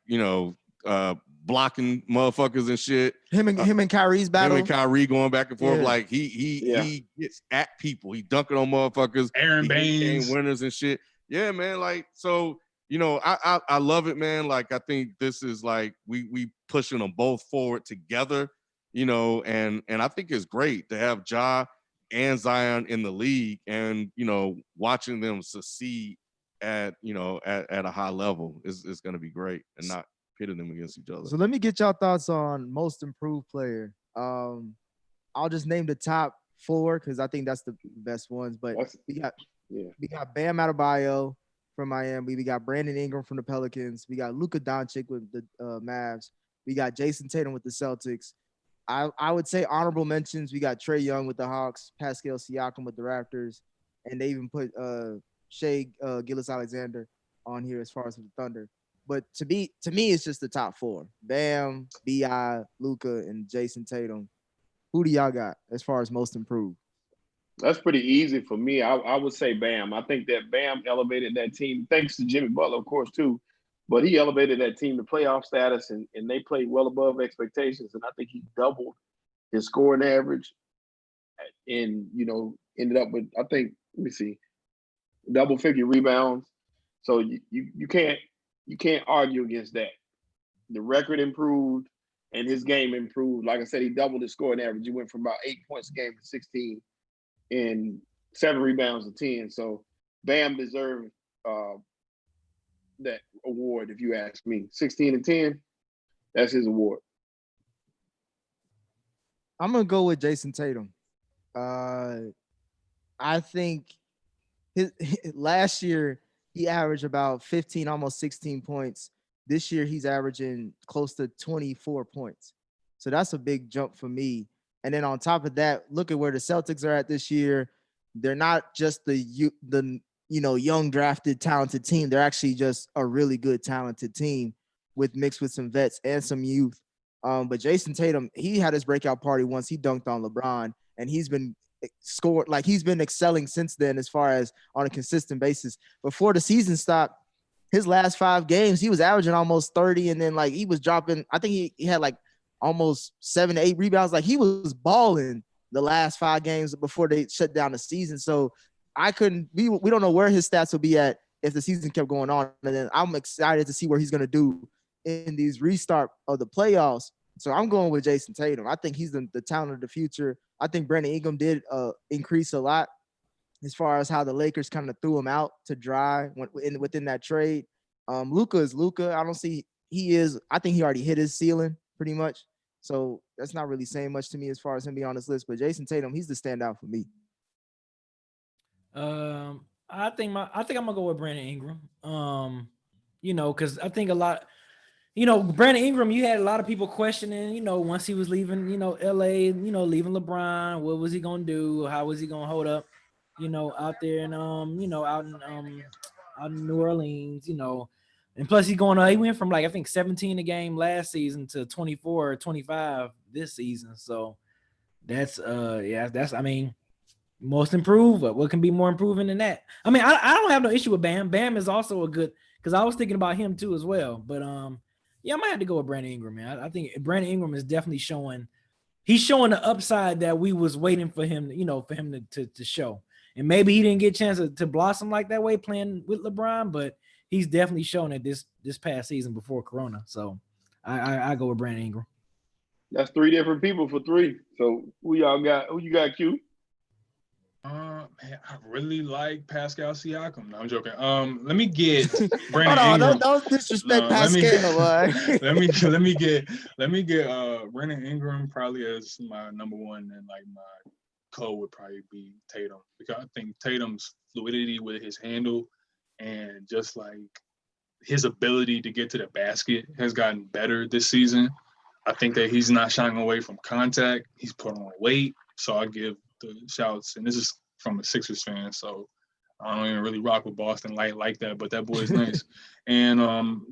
blocking motherfuckers and shit. Him and Kyrie's battle. Him and Kyrie going back and forth, like he gets at people. He dunking on motherfuckers. Aaron Baines winners and shit. Yeah, man. Like so. I love it, man. Like, I think this is like we pushing them both forward together, and I think it's great to have Ja and Zion in the league and, watching them succeed at a high level is going to be great and not pitting them against each other. So let me get y'all thoughts on most improved player. I'll just name the top 4 because I think that's the best ones, but we got Bam Adebayo from Miami. We got Brandon Ingram from the Pelicans. We got Luka Doncic with the Mavs. We got Jason Tatum with the Celtics. I would say honorable mentions. We got Trae Young with the Hawks, Pascal Siakam with the Raptors, and they even put Shai Gilgeous-Alexander on here as far as the Thunder. But to me, it's just the top 4: Bam, B.I., Luka, and Jason Tatum. Who do y'all got as far as most improved? That's pretty easy for me. I would say Bam. I think that Bam elevated that team, thanks to Jimmy Butler, of course, too. But he elevated that team to playoff status, and they played well above expectations. And I think he doubled his scoring average and, ended up with, I think, double-figure rebounds. So you can't argue against that. The record improved and his game improved. Like I said, he doubled his scoring average. He went from about 8 points a game to 16. And 7 rebounds to 10. So Bam deserved that award, if you ask me. 16 and 10, that's his award. I'm gonna go with Jason Tatum. I think his last year he averaged about 15, almost 16 points. This year he's averaging close to 24 points. So that's a big jump for me. And then on top of that, look at where the Celtics are at this year. They're not just the young drafted talented team. They're actually just a really good talented team mixed with some vets and some youth. But Jason Tatum, he had his breakout party once he dunked on LeBron, and he's been scored, like he's been excelling since then as far as on a consistent basis. Before the season stopped, his last 5 games, he was averaging almost 30, and then like he was dropping, I think he had like almost 7 to 8 rebounds. Like he was balling the last 5 games before they shut down the season. So we don't know where his stats will be at if the season kept going on. And then I'm excited to see where he's going to do in these restart of the playoffs. So I'm going with Jason Tatum. I think he's the talent of the future. I think Brandon Ingram did increase a lot as far as how the Lakers kind of threw him out to dry within that trade. Luka is Luka. I think he already hit his ceiling pretty much. So that's not really saying much to me as far as him being on this list. But Jason Tatum, he's the standout for me. I think I'm gonna go with Brandon Ingram. Because I think a lot. Brandon Ingram, you had a lot of people questioning, once he was leaving, LA, leaving LeBron, what was he going to do? How was he going to hold up, out there and, out in New Orleans, and plus he went from I think 17 a game last season to 24 or 25 this season. So that's, most improved. But what can be more improving than that? I mean, I don't have no issue with Bam. Bam is also a good, because I was thinking about him too as well. But, yeah, I might have to go with Brandon Ingram, man. I think Brandon Ingram is definitely showing the upside that we was waiting for him, to show. And maybe he didn't get a chance to blossom like that way playing with LeBron, but he's definitely shown it this past season before Corona. So I go with Brandon Ingram. That's 3 different people for 3. So who you got, Q? Man, I really like Pascal Siakam. No, I'm joking. Let me get Brandon Hold on, Ingram. don't disrespect Pascal. Let me get Brandon Ingram probably as my number 1, and my co would probably be Tatum, because I think Tatum's fluidity with his handle and just his ability to get to the basket has gotten better this season. I think that he's not shying away from contact. He's put on weight, so I give the shouts, and this is from a Sixers fan, so I don't even really rock with Boston like that, but that boy is nice. And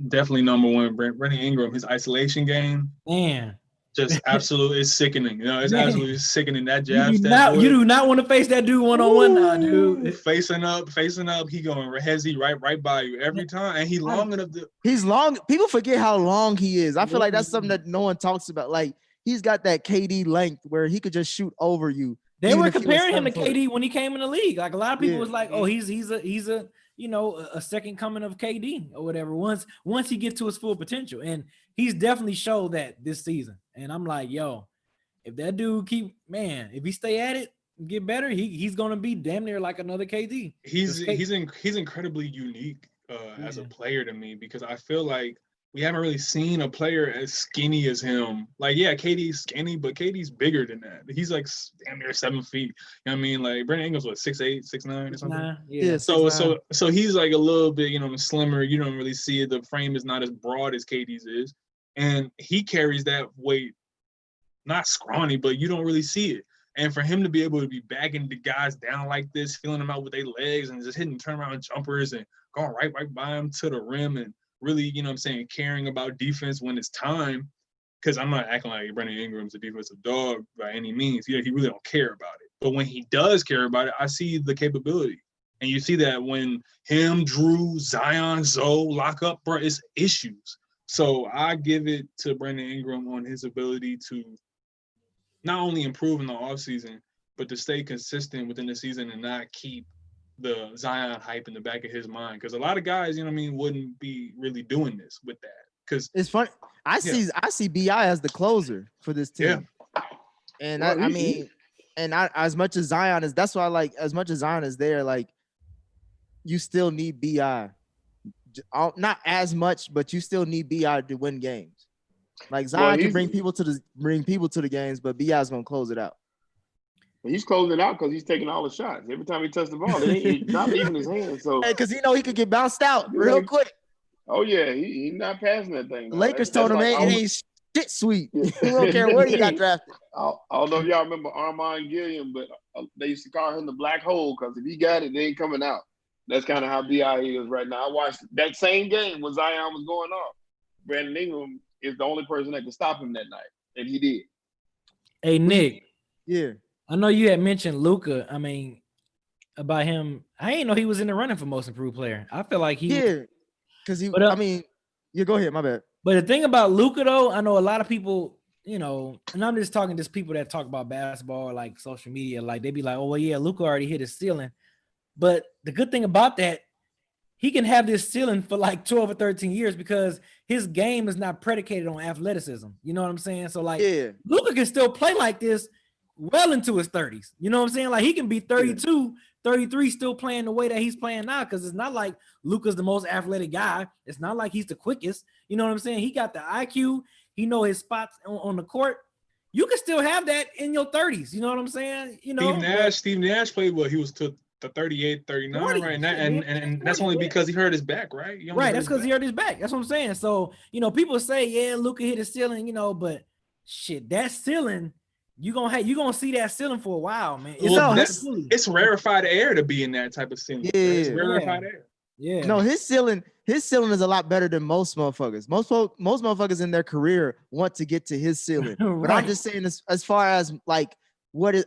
definitely number 1, Brandon Ingram, his isolation game, man, just absolutely, it's sickening. It's absolutely sickening. That jab you step, do not want to face that dude one-on-one now, dude. Facing up, he going hezzy right by you every time, and long enough to. He's long. People forget how long he is. I feel like that's something that no one talks about. He's got that KD length where he could just shoot over you. They were comparing him to KD when he came in the league. A lot of people was like, "Oh, he's a a second coming of KD or whatever." Once he gets to his full potential, and he's definitely showed that this season. And I'm like, yo, if that dude if he stay at it, and get better, he's gonna be damn near like another KD. He's incredibly unique as a player to me, because I feel like we haven't really seen a player as skinny as him. KD's skinny, but KD's bigger than that. He's damn near 7 feet. You know what I mean? Brandon Ingram's 6'8", 6'9" or something. Yeah. So he's a little bit, slimmer. You don't really see it. The frame is not as broad as KD's is. And he carries that weight, not scrawny, but you don't really see it. And for him to be able to be backing the guys down like this, feeling them out with their legs and just hitting turnaround jumpers and going right by them to the rim, and really, caring about defense when it's time, because I'm not acting like Brandon Ingram's a defensive dog by any means. He really don't care about it. But when he does care about it, I see the capability. And you see that when him, Drew, Zion, Zoe lock up, bro, it's issues. So I give it to Brandon Ingram on his ability to not only improve in the offseason, but to stay consistent within the season and not keep the Zion hype in the back of his mind. Because a lot of guys, wouldn't be really doing this with that. Because it's funny. I see BI as the closer for this team. Yeah. And as much as Zion is, that's why as much as Zion is there, you still need BI. Not as much, but you still need BI to win games. Zion can bring people to the games, but BI is gonna close it out. He's closing it out because he's taking all the shots. Every time he touches the ball, he's not leaving his hands. So because he could get bounced out real quick. Oh yeah, he's not passing that thing. The Lakers told him it ain't shit sweet. We don't care where he got drafted. I don't know if y'all remember Armand Gilliam, but they used to call him the black hole because if he got it, it ain't coming out. That's kind of how BI is right now. I watched that same game when Zion was going off. Brandon Ingram is the only person that could stop him that night, and he did. Hey, Nick. Yeah. I know you had mentioned Luka. I mean, about him, I didn't know he was in the running for most improved player. I feel like because he. But, go ahead. My bad. But the thing about Luka, though, I know a lot of people, and I'm just talking to people that talk about basketball or social media, they be like, "Oh well, yeah, Luka already hit his ceiling." But the good thing about that, he can have this ceiling for 12 or 13 years because his game is not predicated on athleticism. You know what I'm saying? So Luka can still play like this well into his 30s. You know what I'm saying? He can be 32, 33 still playing the way that he's playing now, because it's not like Luka's the most athletic guy. It's not like he's the quickest. You know what I'm saying? He got the IQ. He know his spots on the court. You can still have that in your 30s. You know what I'm saying? You know, Steve Nash played well. He was to the 38, 39, 40, right? yeah, And that's only because he hurt his back, right? Right, that's because he hurt his back. That's what I'm saying. So, people say, yeah, Luka hit his ceiling, but shit, that ceiling, you gonna see that ceiling for a while, man. It's rarefied air to be in that type of ceiling. Yeah, it's rarefied air. Yeah. No, his ceiling is a lot better than most motherfuckers. Most motherfuckers in their career want to get to his ceiling. Right. But I'm just saying, as far as like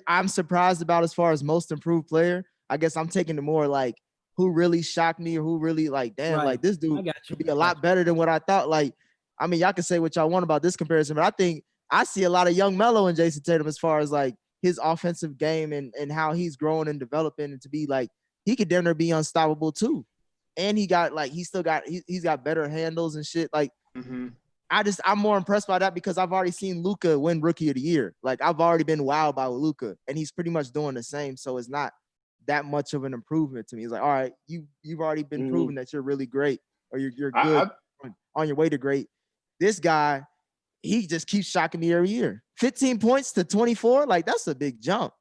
I'm surprised about as far as most improved player, I guess I'm taking the more like who really shocked me or who really like, damn, like this dude could be a lot better than what I thought. Like, I mean, y'all can say what y'all want about this comparison, but I think I see a lot of young Melo in Jason Tatum as far as like his offensive game and how he's growing and developing, and to be like, he could damn near be unstoppable too. And he's got better handles and shit. Like, I'm more impressed by that because I've already seen Luka win Rookie of the Year. Like, I've already been wowed by Luka, and he's pretty much doing the same. So it's not that much of an improvement to me. It's like, all right, you've already been proven that you're really great, or you're good on your way to great. This guy, he just keeps shocking me every year. 15 points to 24, like that's a big jump.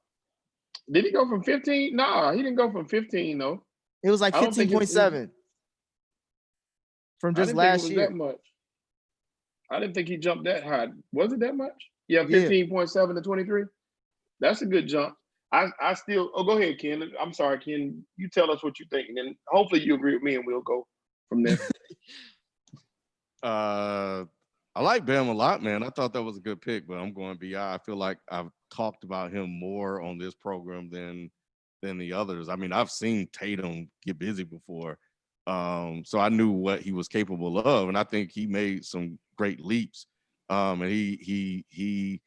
Did he go from 15? No, he didn't go from 15 though. It was like 15.7 from just last year. That much. I didn't think he jumped that high. Was it that much? Yeah, 15.7 to 23. That's a good jump. I still. Oh, go ahead, Ken. I'm sorry, Ken. You tell us what you think, and then hopefully you agree with me, and we'll go from there. I like Bam a lot, man. I thought that was a good pick, but I'm going BI. I feel like I've talked about him more on this program than the others. I mean, I've seen Tatum get busy before, so I knew what he was capable of, and I think he made some great leaps. And he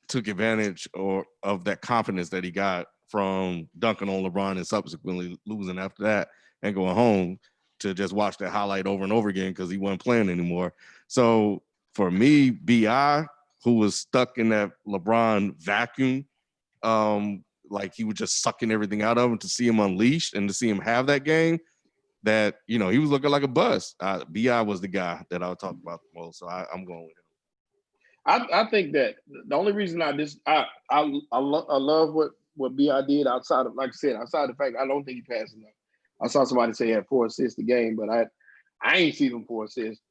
took advantage of that confidence that he got from dunking on LeBron and subsequently losing after that and going home to just watch that highlight over and over again because he wasn't playing anymore. So for me, BI, who was stuck in that LeBron vacuum, like he was just sucking everything out of him, to see him unleashed and to see him have that game that, he was looking like a bust. BI was the guy that I would talk about the most. So I'm going with him. I think that the only reason I love what BI did outside of, like I said, outside of the fact I don't think he passed enough. I saw somebody say he had 4 assists a game, but I ain't seen him 4 assists.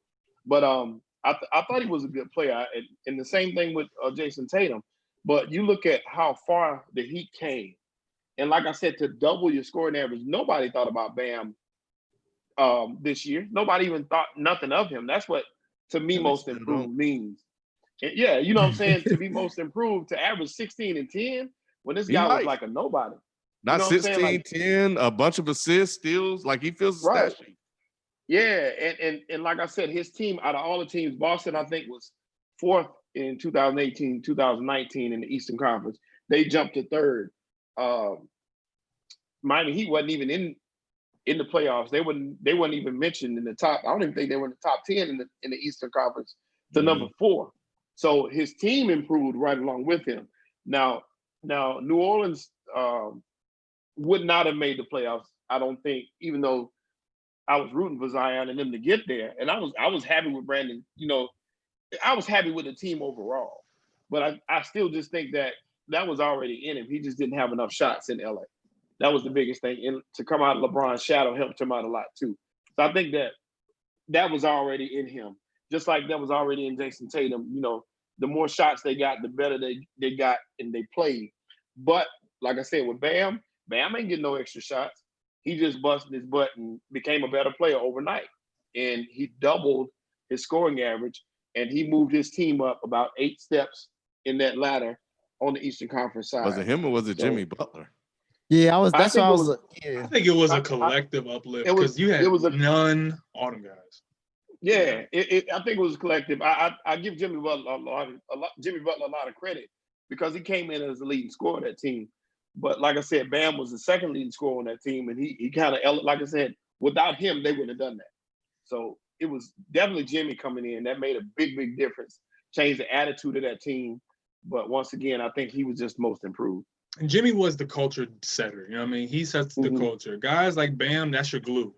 But I thought he was a good player, and the same thing with Jason Tatum. But you look at how far the Heat came, and like I said, to double your scoring average, nobody thought about Bam this year. Nobody even thought nothing of him. That's what, to me, most improved means. And yeah, you know what I'm saying? To be most improved, to average 16 and 10 when this guy was like a nobody. Not 16, 10, a bunch of assists, steals, like he feels the stat sheet. Yeah, and like I said, his team, out of all the teams, Boston, I think, was 4th in 2018, 2019 in the Eastern Conference. They jumped to 3rd. Miami Heat wasn't even in the playoffs. They weren't even mentioned in the top. I don't even think they were in the top 10 in the Eastern Conference to number 4. So his team improved right along with him. Now New Orleans would not have made the playoffs, I don't think, even though I was rooting for Zion and them to get there. And I was happy with Brandon. I was happy with the team overall. But I still just think that was already in him. He just didn't have enough shots in LA. That was the biggest thing. And to come out of LeBron's shadow helped him out a lot too. So I think that was already in him. Just like that was already in Jason Tatum. The more shots they got, the better they got and they played. But like I said, with Bam ain't getting no extra shots. He just busted his butt and became a better player overnight. And he doubled his scoring average, and he moved his team up about 8 steps in that ladder on the Eastern Conference side. Was it him or was it Jimmy Butler? Yeah, I think it was a collective uplift because you had none all them guys. Yeah, I think it was collective. I give Jimmy Butler a lot of credit because he came in as the leading scorer of that team. But like I said, Bam was the second leading scorer on that team, and he kind of, like I said, without him, they wouldn't have done that. So it was definitely Jimmy coming in. That made a big, big difference. Changed the attitude of that team. But once again, I think he was just most improved. And Jimmy was the culture setter. You know what I mean? He sets the culture. Guys like Bam, that's your glue.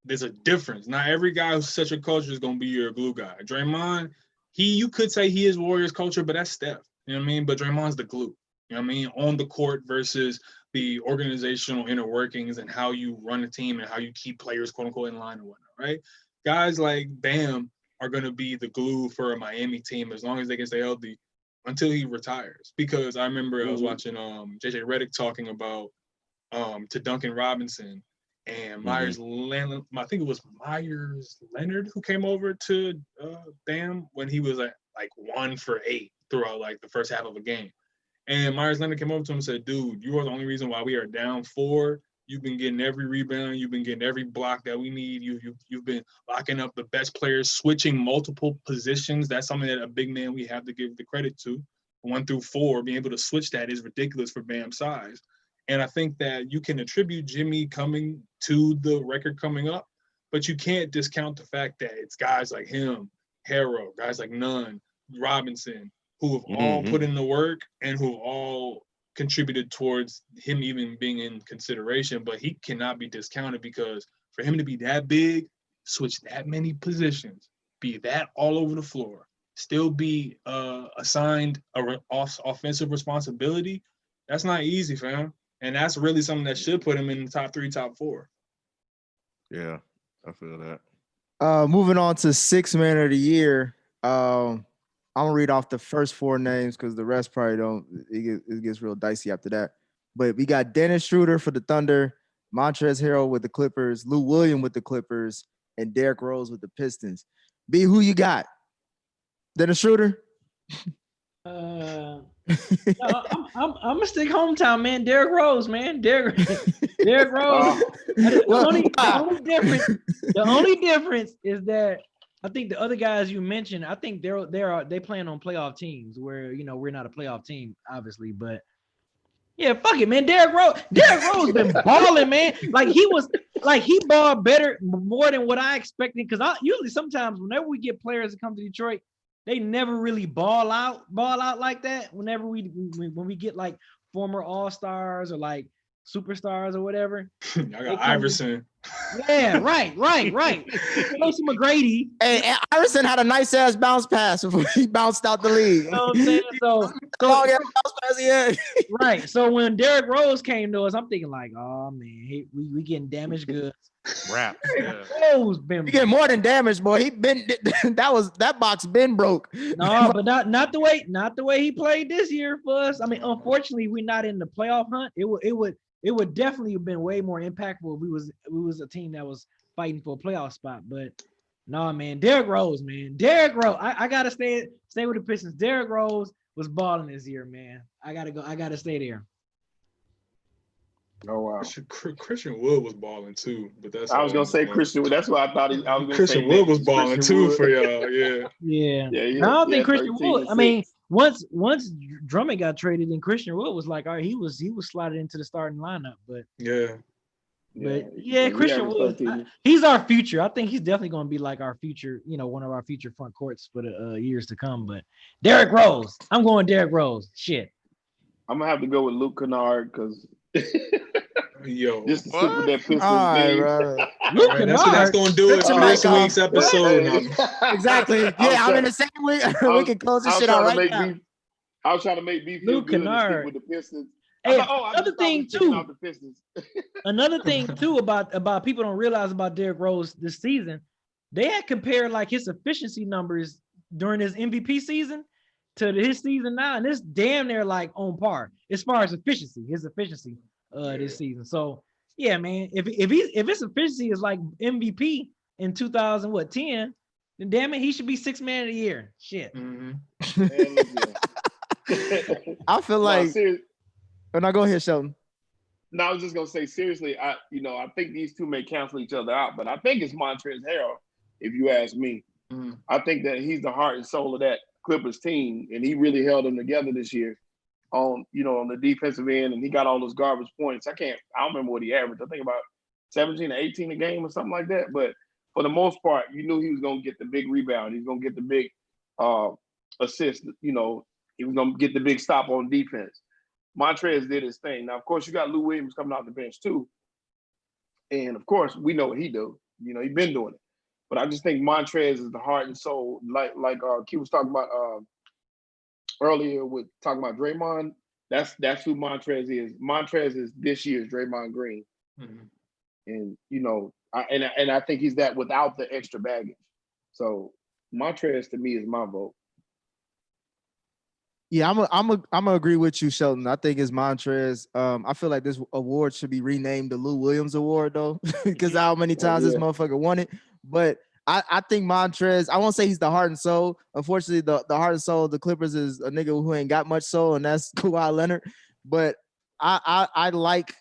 there's a difference. Not every guy who's such a culture is gonna be your glue guy. Draymond, you could say he is Warriors culture, but that's Steph. You know what I mean? But Draymond's the glue. You know what I mean? On the court versus the organizational inner workings and how you run a team and how you keep players quote unquote in line and whatnot, right? Guys like Bam are gonna be the glue for a Miami team as long as they can stay healthy until he retires. Because I remember I was watching JJ Redick talking about to Duncan Robinson and Myers Leonard. I think it was Myers Leonard who came over to Bam when he was at like 1 for 8 throughout like the first half of a game. And Myers Leonard came over to him and said, "Dude, you are the only reason why we are down 4. You've been getting every rebound. You've been getting every block that we need. You've been locking up the best players, switching multiple positions. That's something that a big man we have to give the credit to. 1 through 4, being able to switch that is ridiculous for Bam's size. And I think that you can attribute Jimmy coming to the record coming up, but you can't discount the fact that it's guys like him, Harrow, guys like Nunn, Robinson, who have all put in the work and who have all contributed towards him even being in consideration. But he cannot be discounted because for him to be that big, switch that many positions, be that all over the floor, still be assigned a offensive responsibility, that's not easy, fam. And that's really something that should put him in the top 3, top 4. Yeah, I feel that. Moving on to 6th man of the year. I'm gonna read off the first 4 names because the rest probably don't. It gets real dicey after that. But we got Dennis Schroeder for the Thunder, Montrezl Harrell with the Clippers, Lou Williams with the Clippers, and Derrick Rose with the Pistons. B, who you got? Dennis Schroeder? No, I'm gonna stick hometown, man. Derrick Rose, man. Derrick Rose. The only difference is that I think the other guys you mentioned, I think they playing on playoff teams where we're not a playoff team, obviously, but yeah, fuck it, man. Derrick Rose been balling, man. He balled better, more than what I expected. Because usually sometimes whenever we get players that come to Detroit, they never really ball out like that. Whenever when we get like former All-Stars or like superstars or whatever. I got Iverson. Yeah, right. Tracy McGrady. And Iverson had a nice ass bounce pass before he bounced out the league. You know what I'm saying? So long ass bounce pass he had. Right. So when Derrick Rose came to us, I'm thinking like, oh man, we getting damaged goods. Rap. Yeah. Rose been He getting more than damaged, boy. He been that box been broke. No, but not the way he played this year for us. I mean, unfortunately, we're not in the playoff hunt. It would definitely have been way more impactful if we was a team that was fighting for a playoff spot. But no, man, Derrick Rose, man. Derrick Rose. I gotta stay with the Pistons. Derrick Rose was balling this year, man. I gotta stay there. Oh wow. Christian Wood was balling too, but that's I was gonna say Christian Wood. That's what I thought. I was gonna Christian say Wood was balling too Wood. for y'all. Yeah. Yeah. Yeah. I don't think Christian 13 Wood. and I mean, 6. once Drummond got traded, and Christian Wood was like, all right, he was slotted into the starting lineup, but yeah. Christian Wood, he's our future. I think he's definitely going to be like our future, one of our future front courts for the years to come. But Derrick Rose, I'm going Derrick Rose. Shit. I'm gonna have to go with Luke Kennard because Yo, just to stick with that Pistons right, game. right. Luke Right, Kennard. that's what that's going to do it for this week's episode. Exactly. Yeah, I'm in the same week. We can close this shit out right now. I was trying to make me feel Luke good and Kennard. stick with the Pistons. Hey, Another thing too about people don't realize about Derrick Rose this season, they had compared like his efficiency numbers during his MVP season to his season now, and it's damn near like on par as far as his efficiency this season. So yeah, man, if his efficiency is like MVP in 2010, then damn it, he should be 6th man of the year. Shit. I feel like. Now go ahead, Sheldon. No, I was just gonna say seriously. I think these two may cancel each other out, but I think it's Montrezl Harrell. If you ask me, I think that he's the heart and soul of that Clippers team, and he really held them together this year on the defensive end, and he got all those garbage points. I don't remember what he averaged. I think about 17 or 18 a game or something like that. But for the most part, you knew he was gonna get the big rebound. He was gonna get the big assist. He was gonna get the big stop on defense. Montrez did his thing. Now, of course, you got Lou Williams coming off the bench too. And of course, we know what he do. He's been doing it. But I just think Montrez is the heart and soul, like Q was talking about earlier with talking about Draymond. That's who Montrez is. Montrez is this year's Draymond Green, and I think he's that without the extra baggage. So Montrez to me is my vote. Yeah, I'm gonna agree with you, Shelton. I think it's Montrez. I feel like this award should be renamed the Lou Williams Award though, because how many times this motherfucker won it. But I think Montrez, I won't say he's the heart and soul. Unfortunately, the heart and soul of the Clippers is a nigga who ain't got much soul, and that's Kawhi Leonard. But I like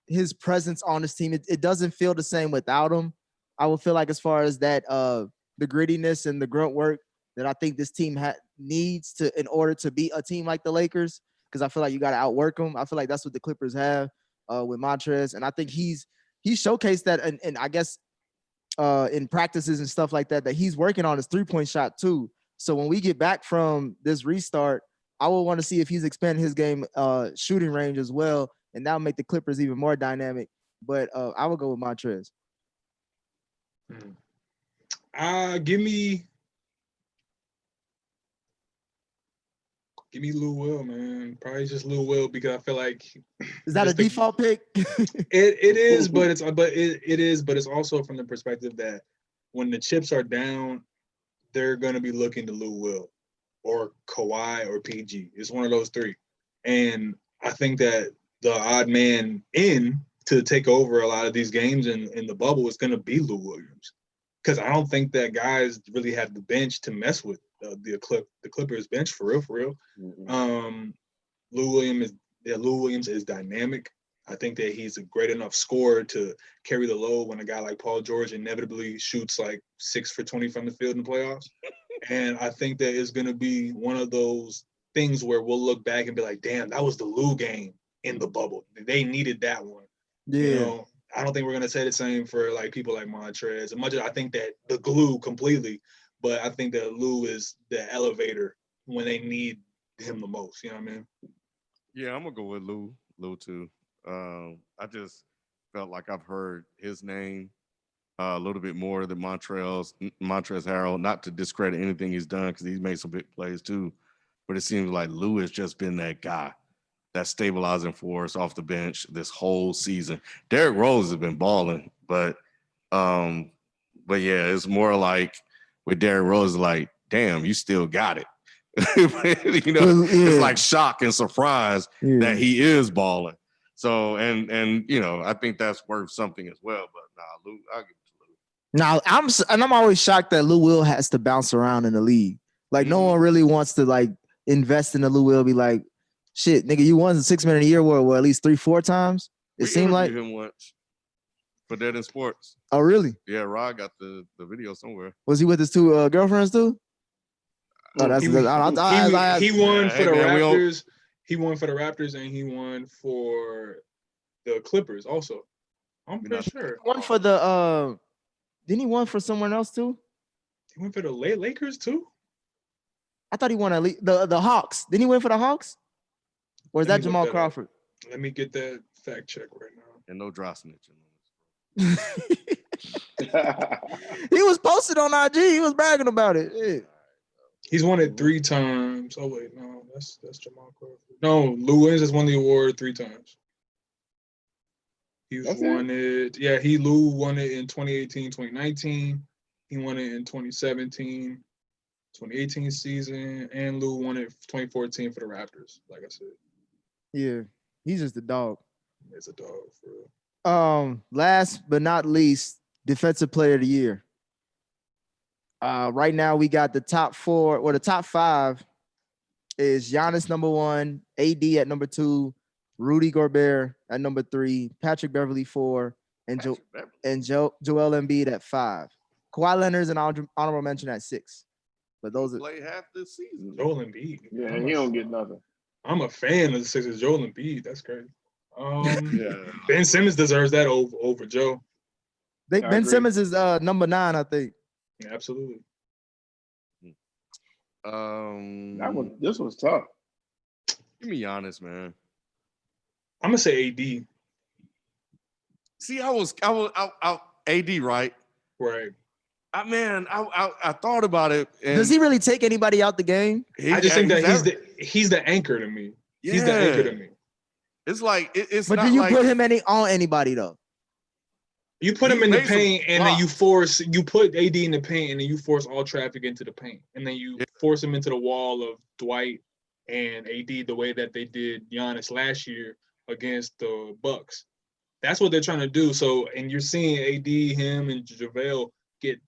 his presence on this team. It doesn't feel the same without him. I would feel like as far as that the grittiness and the grunt work that I think this team needs to in order to beat a team like the Lakers, because I feel like you got to outwork them. I feel like that's what the Clippers have with Montrez, and I think he showcased that, and I guess in practices and stuff like that he's working on his 3-point shot too. So when we get back from this restart, I will want to see if he's expanding his game shooting range as well, and that'll make the Clippers even more dynamic. But I will go with Montrez. Give me Lou Will, man. Probably just Lou Will, because I feel like is that a default pick? It is, but it's also from the perspective that when the chips are down, they're gonna be looking to Lou Will or Kawhi or PG. It's one of those three. And I think that the odd man in to take over a lot of these games in the bubble is gonna be Lou Williams. Because I don't think that guys really have the bench to mess with the Clippers bench for real. Mm-hmm. Lou Williams is dynamic. I think that he's a great enough scorer to carry the load when a guy like Paul George inevitably shoots like 6 for 20 from the field in the playoffs. And I think that it's going to be one of those things where we'll look back and be like, damn, that was the Lou game in the bubble. They needed that one. Yeah. I don't think we're going to say the same for like people like Montrez. As much as I think that the glue completely, but I think that Lou is the elevator when they need him the most. You know what I mean? Yeah, I'm going to go with Lou too. I just felt like I've heard his name a little bit more than Montrez Harrell, not to discredit anything he's done because he's made some big plays too. But it seems like Lou has just been that guy, that stabilizing force off the bench this whole season. Derrick Rose has been balling, but yeah, it's more like with Derrick Rose, like, damn, you still got it. It's like shock and surprise that he is balling. So and I think that's worth something as well. But Lou, I'll give it to Lou. Now I'm always shocked that Lou Will has to bounce around in the league. Like no one really wants to like invest in the Lou Will. Be like, shit, nigga, you won the 6 Man of the Year at least 3-4 times. It seemed like him once for Dead in Sports. Oh really? Yeah, Rod got the video somewhere. Was he with his 2 girlfriends too? Oh, that's he won for the Raptors. He won for the Raptors and he won for the Clippers also. I'm pretty sure. One for the didn't he won for someone else too? He went for the Lakers too? I thought he won at least the Hawks. Didn't he win for the Hawks? Or is that Jamal Crawford? Let me get that fact check right now. And no dry snitching. He was posted on IG. He was bragging about it. Yeah. He's won it 3 times. Oh wait, no, that's Jamal Crawford. No, Lou Williams has won the award 3 times. He's won it. Yeah, Lou won it in 2018, 2019. He won it in 2017, 2018 season, and Lou won it 2014 for the Raptors. Like I said. Yeah, he's just a dog. He's a dog for real. Last but not least, Defensive Player of the Year. Right now we got the top 4, or the top 5 is Giannis number 1, AD at number 2, Rudy Gobert at number 3, Patrick Beverly 4, and Joel Embiid at 5. Kawhi Leonard's an honorable mention at 6. But those are play half this season. Joel Embiid. Yeah, he don't get nothing. I'm a fan of the Sixers. Joel Embiid. That's crazy. Ben Simmons deserves that over Joe. Ben Simmons is number 9, I think. Yeah, absolutely. This was tough. Give me Giannis, man. I'm gonna say AD. See, I was AD, right? Right. I thought about it. And Does he really take anybody out the game? I just think that he's the anchor to me. Yeah. He's the anchor to me. It's like it's But not do you like put him on anybody though? You put him in the paint, and then you put AD in the paint, and then you force all traffic into the paint, and then you force him into the wall of Dwight and AD the way that they did Giannis last year against the Bucks. That's what they're trying to do. So, and you're seeing AD, him, and JaVale get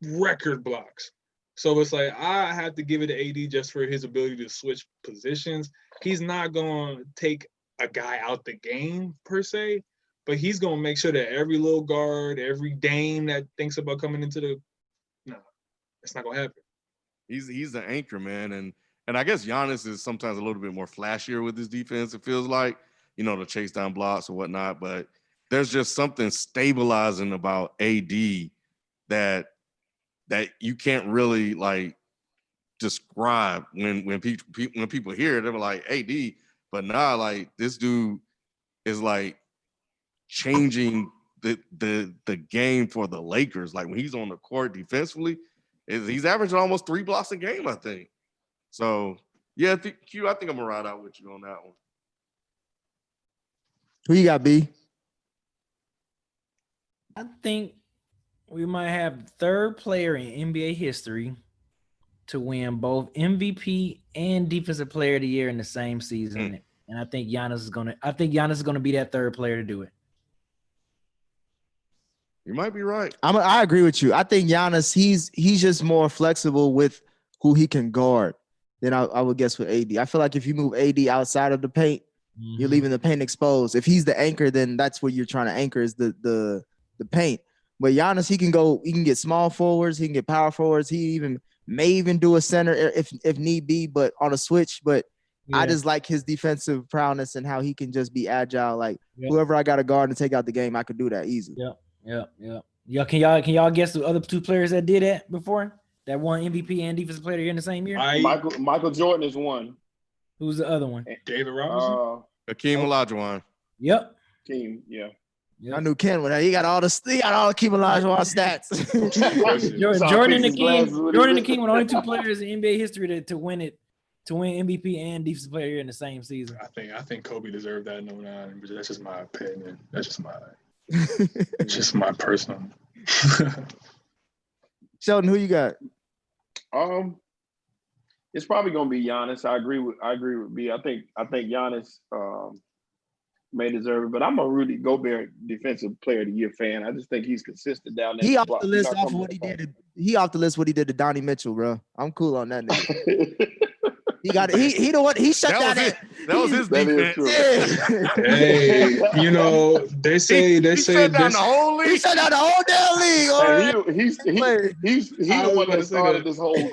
record blocks. So it's like I have to give it to AD just for his ability to switch positions. He's not going to take a guy out the game per se, but he's going to make sure that every little guard, every Dame that thinks about coming into it's not going to happen. He's the anchor, man, and I guess Giannis is sometimes a little bit more flashier with his defense. It feels like, to chase down blocks or whatnot, but there's just something stabilizing about AD that you can't really like describe when people hear it. They're like AD, but nah, like this dude is like changing the game for the Lakers. Like when he's on the court defensively, he's averaging almost 3 blocks a game, I think. So yeah, Q, I think I'm gonna ride out with you on that one. Who you got, B? I think we might have the third player in NBA history to win both MVP and Defensive Player of the Year in the same season. And I think Giannis is gonna be that third player to do it. You might be right. I agree with you. I think Giannis, he's just more flexible with who he can guard than I would guess with AD. I feel like if you move AD outside of the paint, you're leaving the paint exposed. If he's the anchor, then that's what you're trying to anchor is the paint. But Giannis, he can get small forwards, he can get power forwards. He may even do a center if need be, but on a switch. But yeah. I just like his defensive prowess and how he can just be agile. Like whoever I got to guard and take out the game, I could do that easy. Yeah. Can y'all guess the other two players that did that before? That won MVP and Defensive Player in the same year? Michael Jordan is one. Who's the other one? David Robinson. Hakeem Olajuwon. Yep. Hakeem, yeah. Yep. I knew Ken with that. He got all the Hakeem Olajuwon stats. Jordan and Hakeem were the only two players in NBA history to win MVP and Defensive Player in the same season. I think Kobe deserved that in 09, but that's just my opinion. That's just my personal. Sheldon, who you got? It's probably gonna be Giannis. I agree with B. I think Giannis may deserve it, but I'm a Rudy Gobert Defensive Player of the Year fan. I just think he's consistent down there. He off the list off of what he did. He off the list what he did to Donnie Mitchell, bro. I'm cool on that nigga. He got it. He the one. He shut down that. That was his defense. Yeah. Hey, they say shut down the whole league. He shut down the whole damn league. Right? He's the one that started this whole.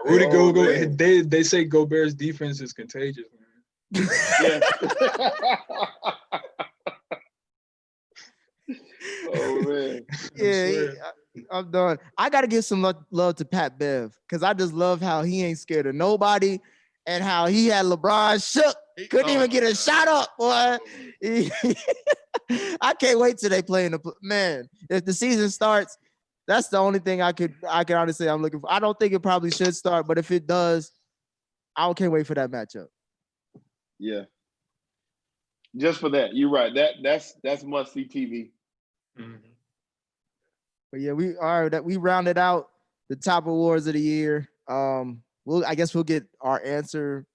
Rudy Gobert. They say Gobert's defense is contagious, man. Yeah. Oh man. Yeah. I'm done. I got to give some love to Pat Bev because I just love how he ain't scared of nobody and how he had LeBron shook. Couldn't even get a shot up, boy. I can't wait till they play in the man. If the season starts, that's the only thing I can honestly say I'm looking for. I don't think it probably should start, but if it does, I can't wait for that matchup. Yeah. Just for that, you're right. That's must see TV. Mm-hmm. But yeah, we rounded out the top awards of the year. I guess we'll get our answer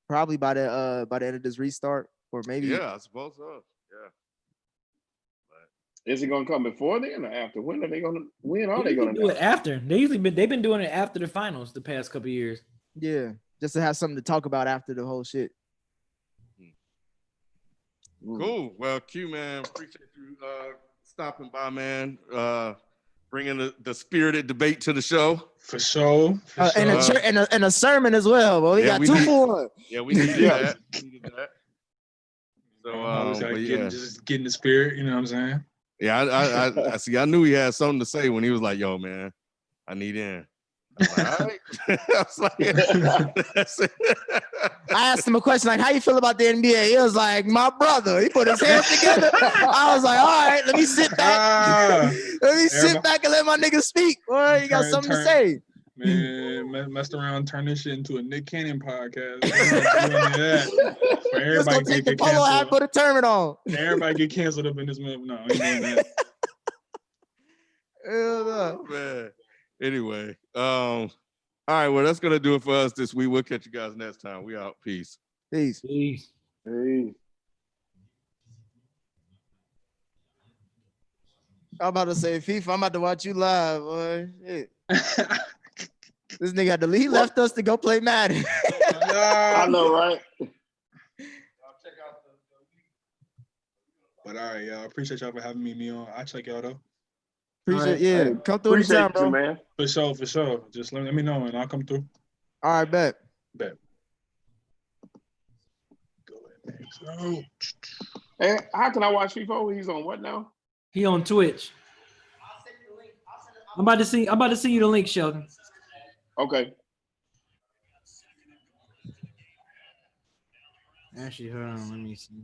probably by the end of this restart, or maybe. Yeah, I suppose so. Yeah. But is it gonna come before then or after? When are they gonna win? Are they gonna do it after? They've been doing it after the finals the past couple of years. Yeah, just to have something to talk about after the whole shit. Cool. Well, Q, man, appreciate you stopping by, man. Bringing the spirited debate to the show. For sure. And a sermon as well. But we got 2 for 1. Yeah, we needed that. So just getting the spirit, you know what I'm saying? Yeah, I see. I knew he had something to say when he was like, "Yo, man, I need in." All right. I was like, that's it. I asked him a question like, "How you feel about the NBA?" He was like, "My brother." He put his hands together. I was like, "All right, let me sit back. Let me sit back and let my niggas speak. Boy, you got something to say." Man, messed around, turn this shit into a Nick Cannon podcast. For He was everybody gonna take the get polo hat, canceled. put a tournament on. Everybody get canceled up in this month. No, ain't doing that. Hell no. Man. Anyway, all right. Well, that's gonna do it for us this week. We'll catch you guys next time. We out. Peace. Peace. Peace. Hey. I'm about to say, FIFA, I'm about to watch you live, boy. Shit. This nigga had to leave. He left us to go play Madden. I know, right? But all right, y'all. Appreciate y'all for having me on. I'll check y'all though. Appreciate, Right. yeah. Hey, Come through anytime, appreciate you, bro. man. For sure. Just let me know and I'll come through. All right, bet. Bet. Go ahead, next. Hey, how can I watch FIFA? He's on what now? He on Twitch. I'm about to see you the link, Sheldon. Okay. Actually, hold on. Let me see.